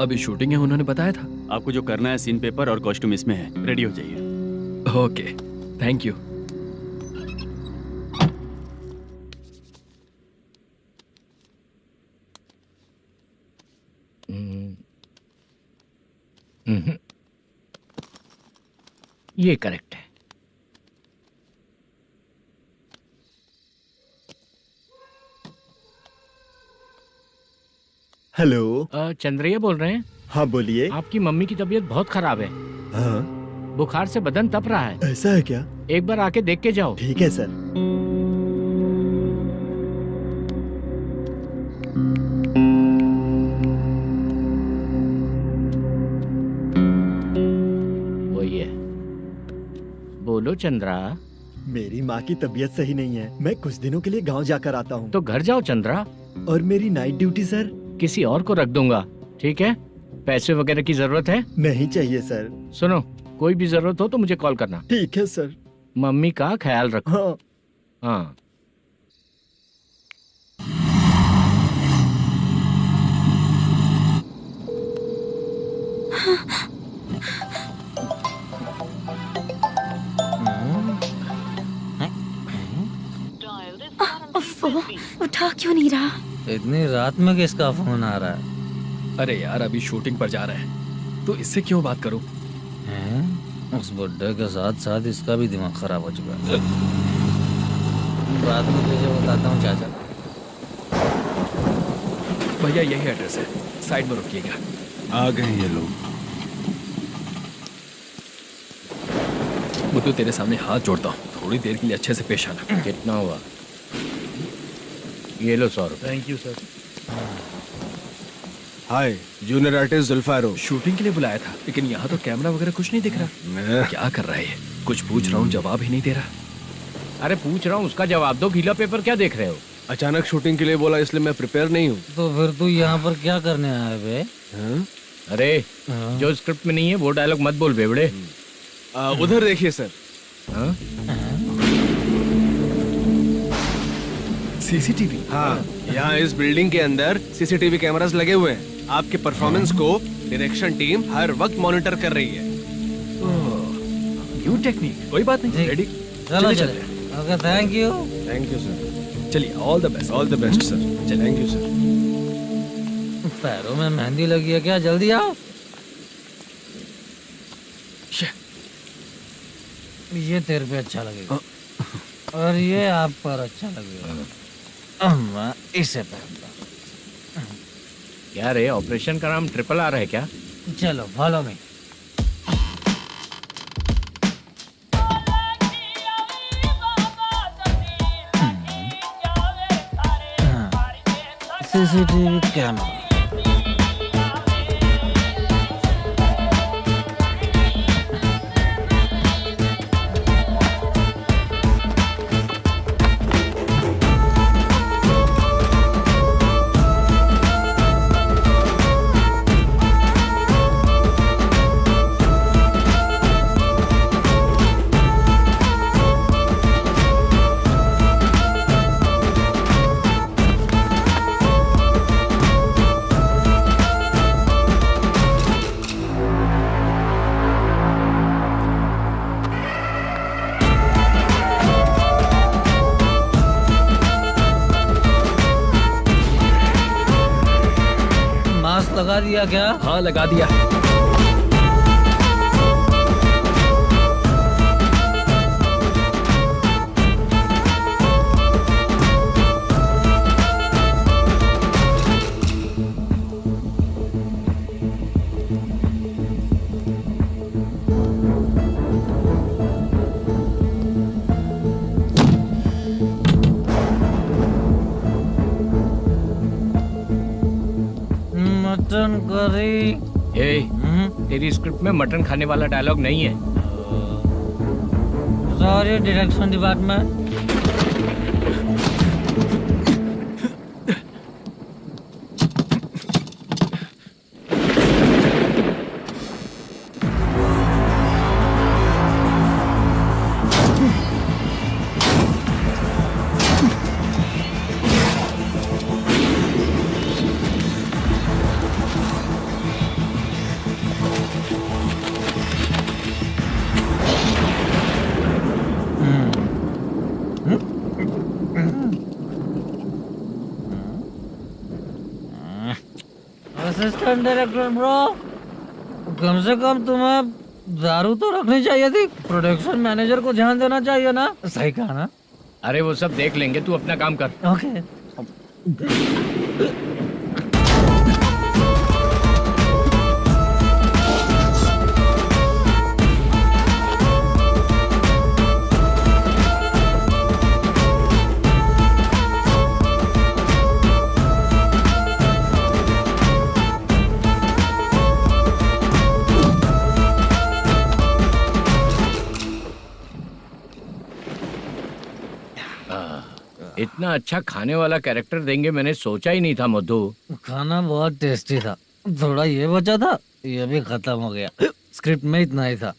अभी शूटिंग है, उन्होंने बताया था। आपको जो करना है, सीन पेपर और कॉस्ट्यूम इसमें है, रेडी हो जाइए। Okay, thank you. ये करेक्ट है। हेलो। चंद्रैया बोल रहे हैं? हाँ बोलिए। आपकी मम्मी की तबीयत बहुत खराब है। हाँ, बुखार से बदन तप रहा है। ऐसा है क्या? एक बार आके देख के जाओ। ठीक है सर। वही है। बोलो चंद्रा। मेरी माँ की तबीयत सही नहीं है, मैं कुछ दिनों के लिए गांव जाकर आता हूँ। तो घर जाओ चंद्रा। और मेरी नाइट ड्यूटी सर? किसी और को रख दूंगा, ठीक है? पैसे वगैरह की जरूरत है? नहीं चाहिए सर। सुनो, कोई भी जरूरत हो तो मुझे कॉल करना। ठीक है सर। मम्मी का ख्याल रखो। हाँ। हाँ। उठा क्यों नहीं रहा? इतनी रात में किसका फोन आ रहा है? अरे यार, अभी शूटिंग पर जा रहे हैं, तो इससे क्यों बात करूं? हैं? उस बुड्ढे के साथ साथ इसका भी दिमाग खराब हो चुका है। रात में तुझे बताता हूँ चाचा। भैया यही एड्रेस है, साइड में रुकिएगा। आ गए ये लोग। मुझे तेरे सामने हाथ जोड़ता हूँ, थोड़ी देर के लिए अच्छे से पेश आना। कितना हुआ? ये लो 100 रुपए। Thank you sir. Hi, junior artist जुल्फारो। शूटिंग के लिए बुलाया था, लेकिन यहाँ तो कैमरा वगैरह कुछ नहीं दिख रहा। क्या कर रहा है ये? कुछ पूछ रहा हूँ, जवाब ही नहीं दे रहा। अरे पूछ रहा हूँ, उसका जवाब दो। गीला पेपर क्या देख रहे हो? अचानक शूटिंग के लिए बोला, इसलिए मैं प्रिपेयर नहीं हूँ। तो फिर तू यहाँ पर क्या करने आया बे? अरे जो स्क्रिप्ट में नहीं है वो डायलॉग मत बोल बेवड़े। उधर देखिए सर। सीसीटीवी? हाँ, यहाँ इस बिल्डिंग के अंदर सीसीटीवी कैमरास लगे हुए हैं। आपके परफॉर्मेंस को डायरेक्शन टीम हर वक्त मॉनिटर कर रही है। न्यू टेक्निक, कोई बात नहीं। रेडी? चलो चले। Okay, thank you. Thank you sir. चलिए, all the best. All the best sir. Thank you sir. पैरों में मेहंदी लगी है क्या? जल्दी आओ। ये तेरे पे अच्छा लगेगा और ये आप पर अच्छा लगेगा। मैं इसे पहनता। क्या रे, ऑपरेशन का नाम ट्रिपल आर है क्या? चलो follow me. CCTV camera. Mask लगा दिया क्या? हाँ, लगा दिया। करी। तेरी स्क्रिप्ट में मटन खाने वाला डायलॉग नहीं है। Sorry direction department. Assistant director bro, कम से कम तुम्हें दारू तो रखनी चाहिए थी। प्रोडक्शन मैनेजर को ध्यान देना चाहिए ना। सही कहा ना? अरे वो सब देख लेंगे, तू अपना काम कर। ओके। इतना अच्छा खाने वाला कैरेक्टर देंगे मैंने सोचा ही नहीं था मधु। खाना बहुत टेस्टी था। थोड़ा ये बचा था, ये भी खत्म हो गया। स्क्रिप्ट में इतना ही था।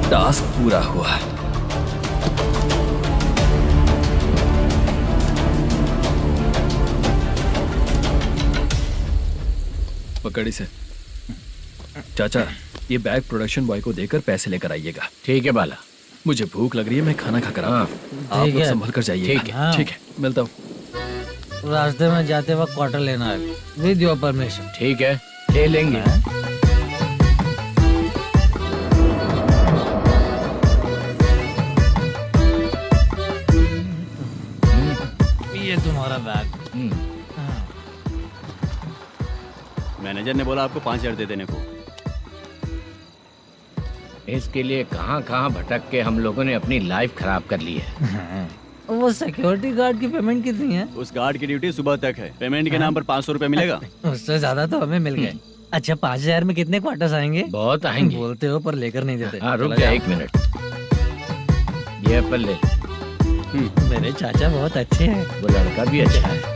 टास्क पूरा हुआ। पकड़ी से चाचा, ये बैग प्रोडक्शन बॉय को देकर पैसे लेकर आइएगा। ठीक है बाला। मुझे भूख लग रही है, मैं खाना खाकर आता हूँ। आप लोग संभल कर जाइए। ठीक है। ठीक है, मिलता हूँ। रास्ते में जाते वक्त क्वार्टर लेना है, विद योर परमिशन। ठीक है, ले लेंगे। ये तुम्हारा बैग। मैनेजर ने बोला आपको 5,000 दे देने को। इसके लिए कहाँ कहाँ भटक के हम लोगों ने अपनी लाइफ खराब कर ली है। वो सिक्योरिटी गार्ड की पेमेंट कितनी है? उस गार्ड की ड्यूटी सुबह तक है। पेमेंट के नाम पर 500 रुपए मिलेगा। उससे ज्यादा तो हमें मिल गए। अच्छा 5,000 में कितने क्वार्टर्स आएंगे? बहुत आएंगे। बोलते हो पर लेकर नहीं देते। हाँ रुक जा 1 मिनट। ये एप्पल ले। मेरे चाचा बहुत अच्छे हैं। वो लड़का भी अच्छा है।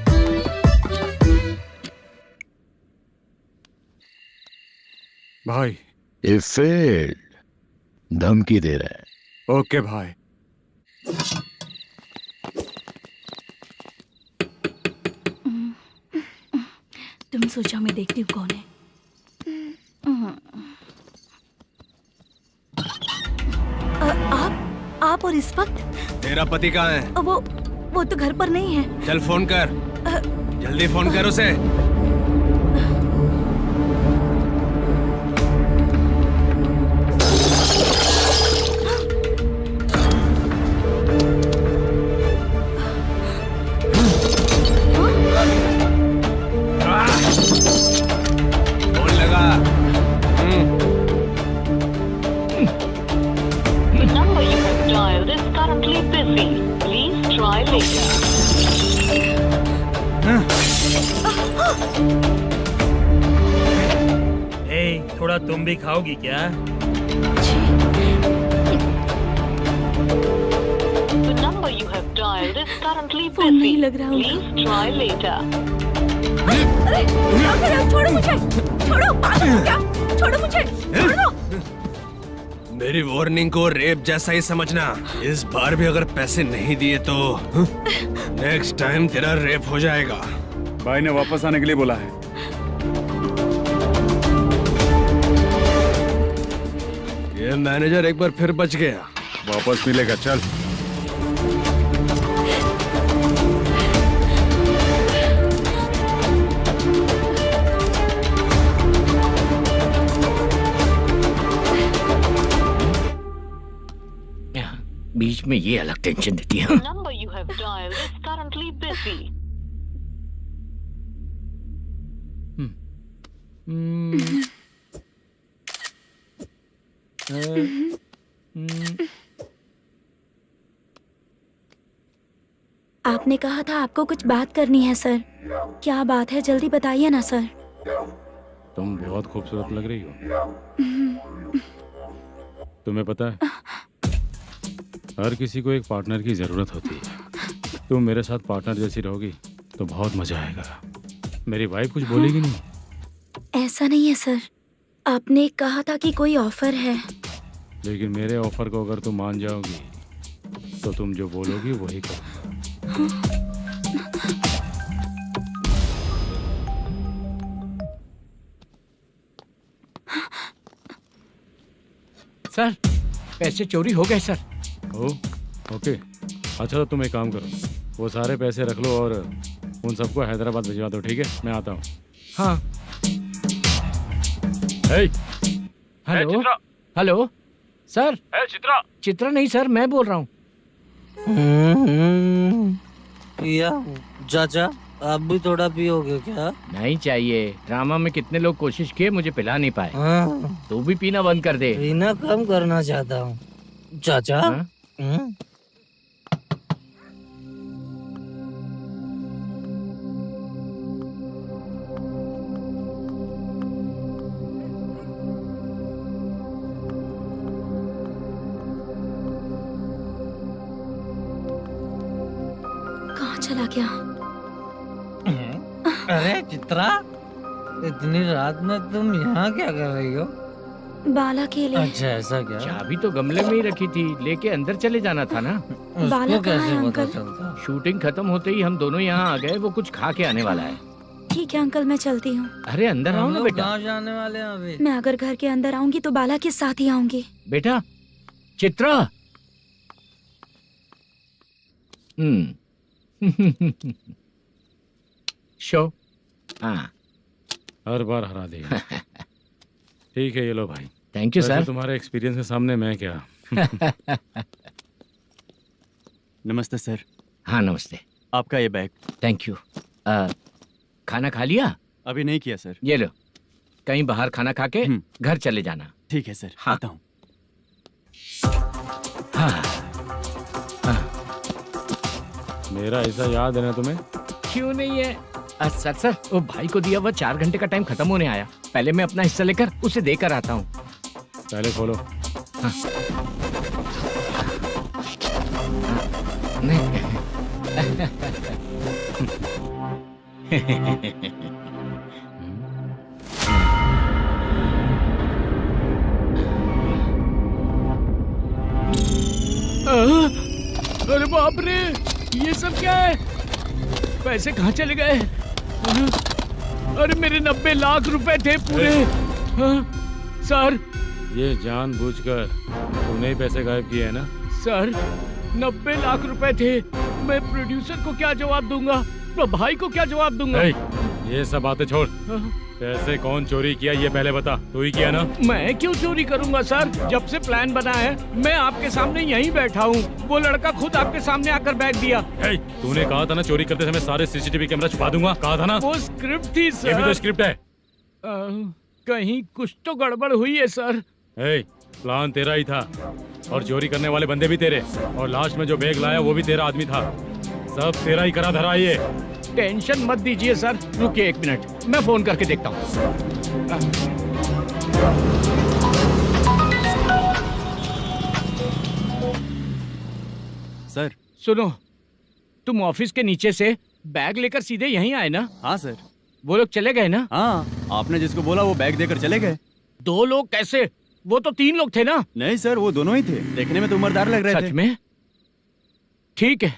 भाई ये फेल्ड धमकी दे रहा है। ओके भाई। तुम सोचा मैं देखती हूँ कौन है। आप और इस वक्त तेरा पति कहाँ है? वो तो घर पर नहीं है। चल फोन कर, जल्दी फोन कर उसे। फोन लगा। number you have dialed is currently busy. Please try later. थोड़ा तुम भी खाओगी क्या? The number you have dialed is currently phone नहीं busy. लग रहा होगा। Please try later. अरे क्या कर रहे हो? छोड़ो मुझे, छोड़ो, पागल हो क्या? छोड़ो मुझे, छोड़ो। मेरी वार्निंग को रेप जैसा ही समझना। इस बार भी अगर पैसे नहीं दिए तो नेक्स्ट टाइम तेरा रेप हो जाएगा। भाई ने वापस आने के लिए बोला है। ये मैनेजर एक बार फिर बच गया। वापस मिलेगा, चल। बीच में ये अलग टेंशन देती है। The number you have dialed is currently busy. आपने कहा था आपको कुछ बात करनी है सर। क्या बात है, जल्दी बताइए ना सर। तुम बहुत खूबसूरत लग रही हो। तुम्हें पता है, हर किसी को एक पार्टनर की जरूरत होती है। तुम मेरे साथ पार्टनर जैसी रहोगी तो बहुत मजा आएगा। मेरी वाइफ कुछ बोलेगी नहीं? ऐसा नहीं है सर, आपने कहा था कि कोई ऑफर है। लेकिन मेरे ऑफर को अगर तुम मान जाओगी तो तुम जो बोलोगी वही करो। सर, पैसे चोरी हो गए सर। ओके, अच्छा तो तुम एक काम करो, वो सारे पैसे रख लो और उन सबको हैदराबाद भिजवा दो, ठीक है? मैं आता हूँ। हाँ। Hello hello sir. Chitra? Chitra नहीं सर, मैं बोल रहा हूँ। या चाचा, आप भी थोड़ा पियोगे क्या? नहीं चाहिए। ड्रामा में कितने लोग कोशिश किए, मुझे पिला नहीं पाए। तू भी पीना बंद कर दे। पीना कम करना चाहता हूँ चाचा। कहाँ चला गया? अरे चित्रा, इतनी रात में तुम यहाँ क्या कर रही हो? बाला के लिए। अच्छा ऐसा क्या? चाबी तो गमले में ही रखी थी, लेके अंदर चले जाना था ना। बाला उसको कहाँ है कैसे पता अंकल? चलता? शूटिंग खत्म होते ही हम दोनों यहाँ आ गए। वो कुछ खा के आने वाला है। ठीक है अंकल, मैं चलती हूँ। अरे अंदर आओ हम ना लोग बेटा। कहाँ जाने वाले हैं अभी? मैं अगर घर के अंदर आऊंगी तो बाला के साथ ही आऊंगी। बेटा, चित्रा। शो। हाँ, हर बार हरा देगा। ठीक है, ये लो भाई। थैंक यू वैसे सर। तुम्हारे एक्सपीरियंस के सामने मैं क्या। नमस्ते सर, हाँ नमस्ते। आपका ये बैग। Thank you. खाना खा लिया? अभी नहीं किया सर। ये लो, कहीं बाहर खाना खा के घर चले जाना। ठीक है सर, हाँ। आता हूँ। हाँ। मेरा ऐसा याद है ना तुम्हें? क्यों नहीं है? सर वो भाई को दिया हुआ 4 घंटे का टाइम खत्म होने आया। पहले मैं अपना हिस्सा लेकर उसे देकर आता हूँ। पहले खोलो। हाँ। अरे बाप रे, ये सब क्या है? पैसे कहाँ चले गए? अरे मेरे 90 लाख रुपए थे पूरे। सर, ये जानबूझकर तूने ही पैसे गायब किए हैं ना? सर 90 लाख रुपए थे। मैं प्रोड्यूसर को क्या जवाब दूंगा, तो भाई को क्या जवाब दूंगा? ये सब बातें छोड़। पैसे कौन चोरी किया ये पहले बता। तू ही किया ना? मैं क्यों चोरी करूंगा सर? जब से प्लान बना है मैं आपके सामने यहीं बैठा हूँ। वो लड़का खुद आपके सामने आकर बैग दिया। तूने कहा था ना चोरी करते समय सारे सीसीटीवी कैमरा छुपा दूंगा, कहा था ना? वो स्क्रिप्ट थी सर। ये भी तो स्क्रिप्ट है। कहीं कुछ तो गड़बड़ हुई है सर। प्लान तेरा ही था और चोरी करने वाले बंदे भी तेरे, और लास्ट में जो बैग लाया वो भी तेरा आदमी था। सब तेरा ही करा धरा। ये टेंशन मत दीजिए सर। रुकिए 1 मिनट, मैं फोन करके देखता हूँ। सर सुनो, तुम ऑफिस के नीचे से बैग लेकर सीधे यहीं आए ना? हाँ सर। वो लोग चले गए ना? हाँ, आपने जिसको बोला वो बैग देकर चले गए। 2 लोग कैसे? वो तो 3 लोग थे ना? नहीं सर, वो दोनों ही थे। देखने में तो उम्रदार लग रहे थे। सच में? ठीक है।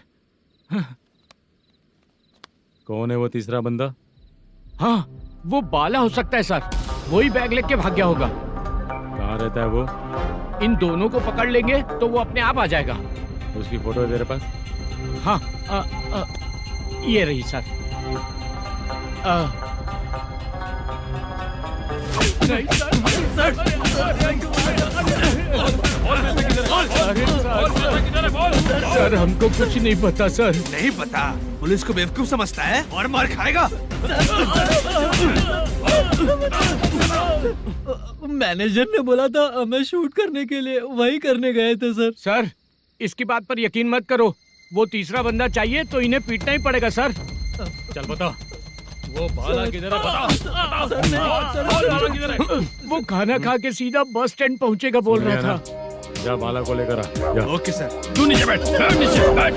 कौन है वो तीसरा बंदा? हाँ, वो बाला हो सकता है सर। वही बैग लेके भाग गया होगा। कहाँ रहता है वो? इन दोनों को पकड़ लेंगे तो वो अपने आप आ जाएगा। उसकी फोटो है तेरे पास? हाँ, ये रही सर। नहीं सर, सर हमको कुछ नहीं पता सर। नहीं पता? पुलिस को बेवकूफ समझता है और मार खाएगा। मैनेजर ने बोला था हमें शूट करने के लिए, वही करने गए थे सर। सर इसकी बात पर यकीन मत करो, वो तीसरा बंदा चाहिए तो इन्हें पीटना ही पड़ेगा सर। चल बता, वो बाला किधर है? बता। बाला किधर है? वो खाना खा के सीधा बस स्टैंड पहुंचेगा बोल रहा था। जा बाला को लेकर आ। जा। Okay sir. तू नीचे बैठ, नीचे बैठ।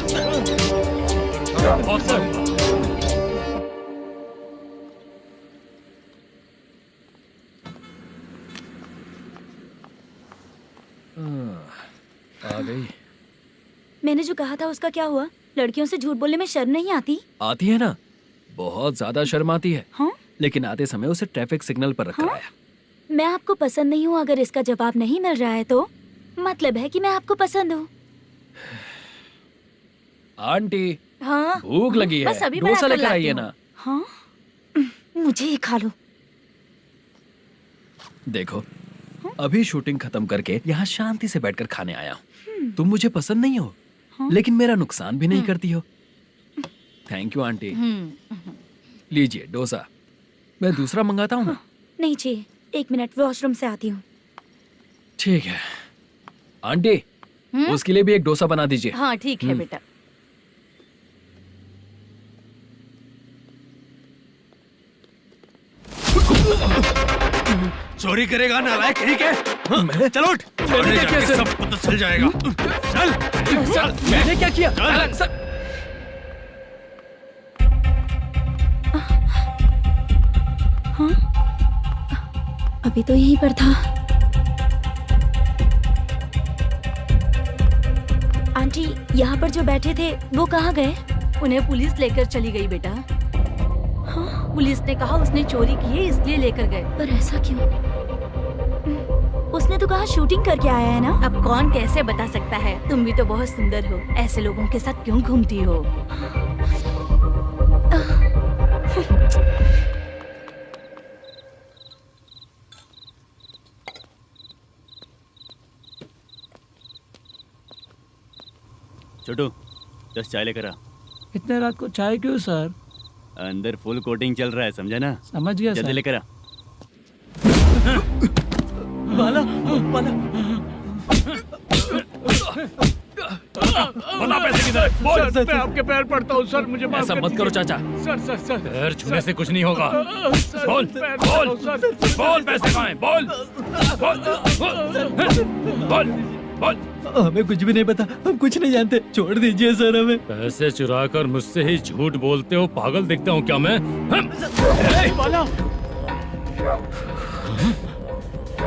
आ गई। मैंने जो कहा था उसका क्या हुआ? लड़कियों से झूठ बोलने में शर्म नहीं आती? आती है ना, बहुत ज्यादा शर्म आती है। हाँ? लेकिन आते समय उसे ट्रैफिक सिग्नल पर रखा हाँ? है। मैं आपको पसंद नहीं हूँ अगर इसका जवाब नहीं मिल रहा है तो मतलब है कि मैं आपको पसंद हूँ। आंटी हाँ? भूख लगी है, बस अभी डोसा बना कर लेकर लाती आइए हूँ। ना। हाँ? मुझे ही खा लो। देखो अभी शूटिंग खत्म करके यहाँ शांति से बैठकर खाने आया हूँ। तुम मुझे पसंद नहीं हो, लेकिन मेरा नुकसान भी नहीं करती हो। Thank you aunty. लीजिए डोसा। मैं दूसरा मंगाता हूँ ना? नहीं चाहिए, 1 मिनट वॉशरूम से आती हूँ। ठीक है आंटी, उसके लिए भी एक डोसा बना दीजिए। हाँ ठीक है बेटा। चोरी करेगा नालायक कहीं के? मैं? चलो उठ। मैंने क्या किया? सब पता चल जाएगा। चल। सर मैंने क्या किया? सर हाँ? अभी तो यहीं पर था। आंटी यहाँ पर जो बैठे थे वो कहाँ गए? उन्हें पुलिस लेकर चली गई बेटा। हाँ? पुलिस ने कहा उसने चोरी की है इसलिए लेकर गए। पर ऐसा क्यों? उसने तो कहा शूटिंग करके आया है ना। अब कौन कैसे बता सकता है? तुम भी तो बहुत सुंदर हो, ऐसे लोगों के साथ क्यों घूमती हो? छोटू 10 चाय लेकर आ। इतने रात को चाय क्यों सर? अंदर फुल कोटिंग चल रहा है, समझा ना? समझ गया जल्दी सर। लेकर आ। बाला, बाला। बता पैसे किधर है? बोल। सर मैं आपके पैर पड़ता हूँ सर, मुझे माफ ऐसा कर मत करो चाचा। सर सर सर पैर छूने से कुछ नहीं होगा। सर, बोल पैर बोल पड़ता हूँ, सर। बोल, पैसे कहाँ हैं? बोल बोल बोल बोल। हमें कुछ भी नहीं पता, हम कुछ नहीं जानते, छोड़ दीजिए सर हमें। पैसे चुरा कर मुझसे ही झूठ बोलते हो, पागल दिखता हूँ क्या मैं?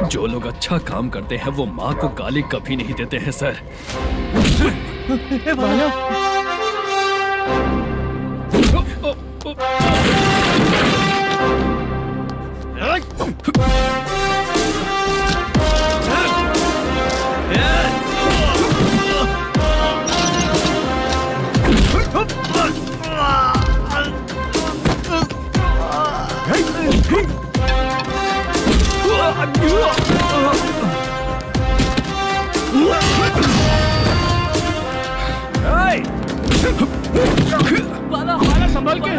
जो लोग अच्छा काम करते हैं वो माँ को गाली कभी नहीं देते हैं सर। बाला बाला संभाल के।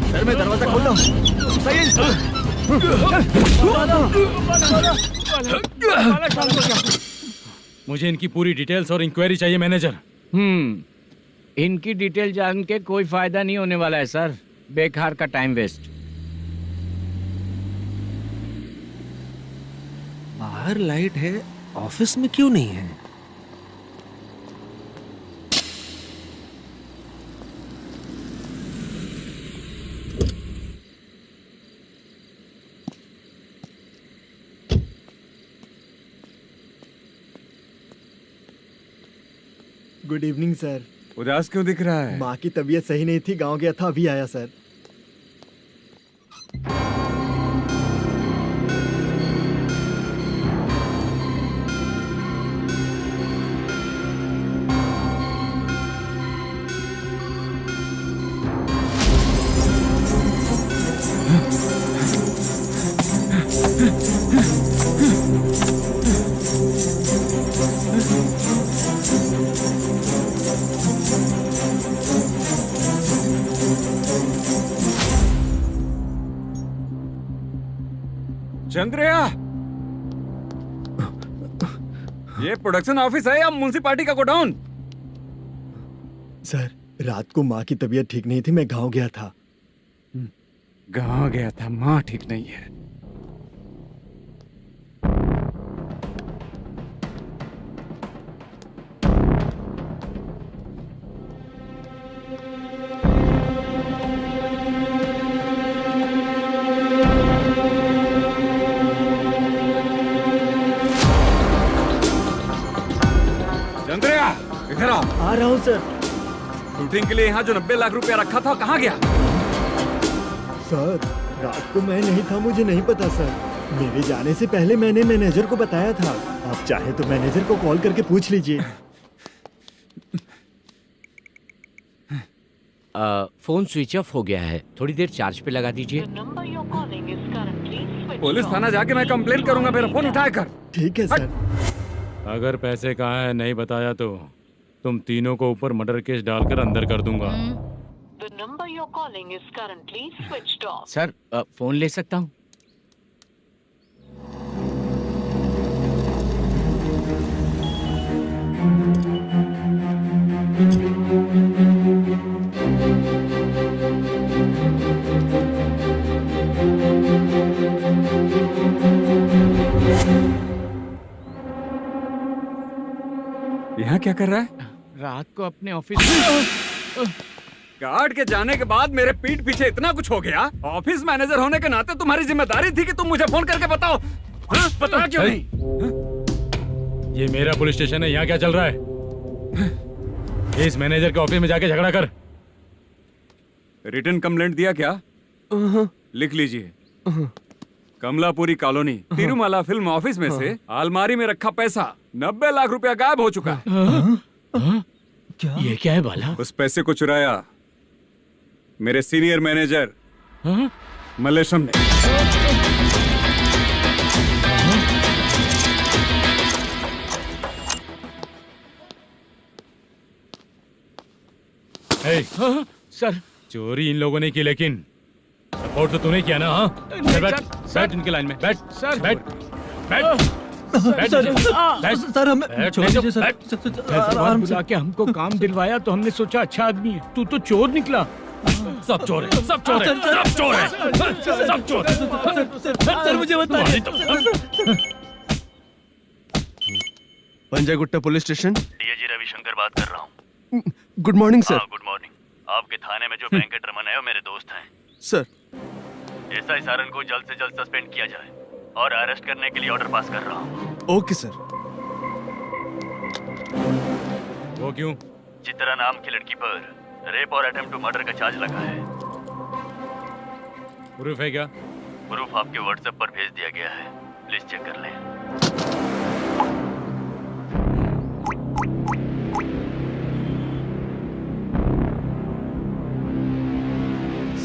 सर मैं दरवाजा खोलता हूँ। सही है। मुझे इनकी पूरी डिटेल्स और इंक्वायरी चाहिए मैनेजर। इनकी डिटेल जान के कोई फायदा नहीं होने वाला है सर, बेकार का टाइम वेस्ट। बाहर लाइट है, ऑफिस में क्यों नहीं है? Good evening sir. उदास क्यों दिख रहा है? माँ की तबीयत सही नहीं थी, गांव गया था, अभी आया सर। चंद्रया, ये प्रोडक्शन ऑफिस है या म्युनिसिपालिटी का गोडाउन? सर, रात को माँ की तबीयत ठीक नहीं थी, मैं गांव गया था। गांव गया था, माँ ठीक नहीं है। चंद्रया, इधर आओ। आ रहा हूँ सर। शूटिंग के लिए यहाँ जो 90 लाख रुपया रखा था, कहाँ गया? सर, रात को मैं नहीं था, मुझे नहीं पता सर। मेरे जाने से पहले मैंने मैनेजर को बताया था। आप चाहे तो मैनेजर को कॉल करके पूछ लीजिए। फोन स्विच ऑफ हो गया है, थोड़ी देर चार्ज पे लगा दीजिए। पुलिस थाना जाके मैं कंप्लेंट करूंगा, मेरा फोन उठाया कर। ठीक है सर। अगर पैसे कहाँ है नहीं बताया तो तुम तीनों को ऊपर मर्डर केस डालकर अंदर कर दूंगा। The number you're calling is currently switched off. Sir, phone ले सकता हूँ? यहाँ क्या कर रहा है? रात को अपने ऑफिस गार्ड के जाने के बाद मेरे पीठ पीछे इतना कुछ हो गया। ऑफिस मैनेजर होने के नाते तुम्हारी जिम्मेदारी थी कि तुम मुझे फोन करके बताओ। हाँ? बता क्यों नहीं? ये मेरा पुलिस स्टेशन है, यहाँ क्या चल रहा है? इस मैनेजर के ऑफिस में जाके झगड़ा कर। रिटन कंप्लेंट दिया क्या? लिख लीजिए। Kamalapuri colony, Tirumala film office में से अलमारी में रखा पैसा 90 लाख रुपया गायब हो चुका है। ये क्या है बाला? उस पैसे को चुराया मेरे सीनियर मैनेजर मल्लेशम ने। सर, चोरी इन लोगों ने की, लेकिन सपोर्ट तो तूने किया ना? हाँ, बैठ इनकी लाइन में, बैठ सर, बैठ सर, हमें छोड़ दीजिए सर। आराम से के हमको काम दिलवाया तो हमने सोचा अच्छा आदमी है, तू तो चोर निकला। सब चोर है, सब चोर है, सब चोर है, सब चोर है। सर, मुझे बताइए। Panjagutta police station, DIG Ravishankar बात कर रहा हूँ। Good morning sir. Good morning. आपके थाने में जो वेंकट रमन है वो मेरे दोस्त हैं। सर, एसआई सारन को जल्द से जल्द सस्पेंड किया जाए और अरेस्ट करने के लिए ऑर्डर पास कर रहा हूँ। Okay sir. वो क्यों? चित्रा नाम की लड़की पर रेप और अटेम्प्ट टू मर्डर का चार्ज लगा है। प्रूफ है क्या? प्रूफ आपके व्हाट्सएप पर भेज दिया गया है, प्लीज चेक कर लें।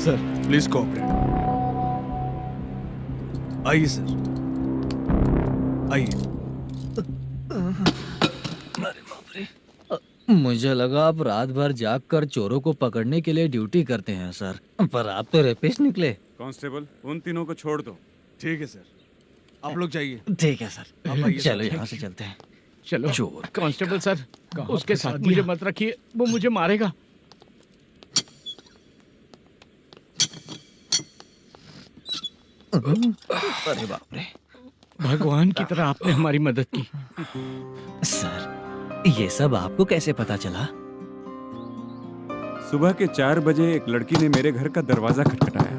Sir, please cooperate. आइए सर, आइए। मुझे लगा आप रात भर जाग कर चोरों को पकड़ने के लिए ड्यूटी करते हैं सर, पर आप तो रेपिस्ट निकले। कांस्टेबल, उन तीनों को छोड़ दो। ठीक है सर, आप लोग जाइए। ठीक है सर, चलो यहाँ से चलते हैं। चलो चोर। कांस्टेबल सर, उसके साथ मुझे मत रखिए, वो मुझे मारेगा। अरे बाप रे, भगवान की तरह आपने हमारी मदद की। सर, ये सब आपको कैसे पता चला? सुबह के 4 बजे एक लड़की ने मेरे घर का दरवाजा खटखटाया।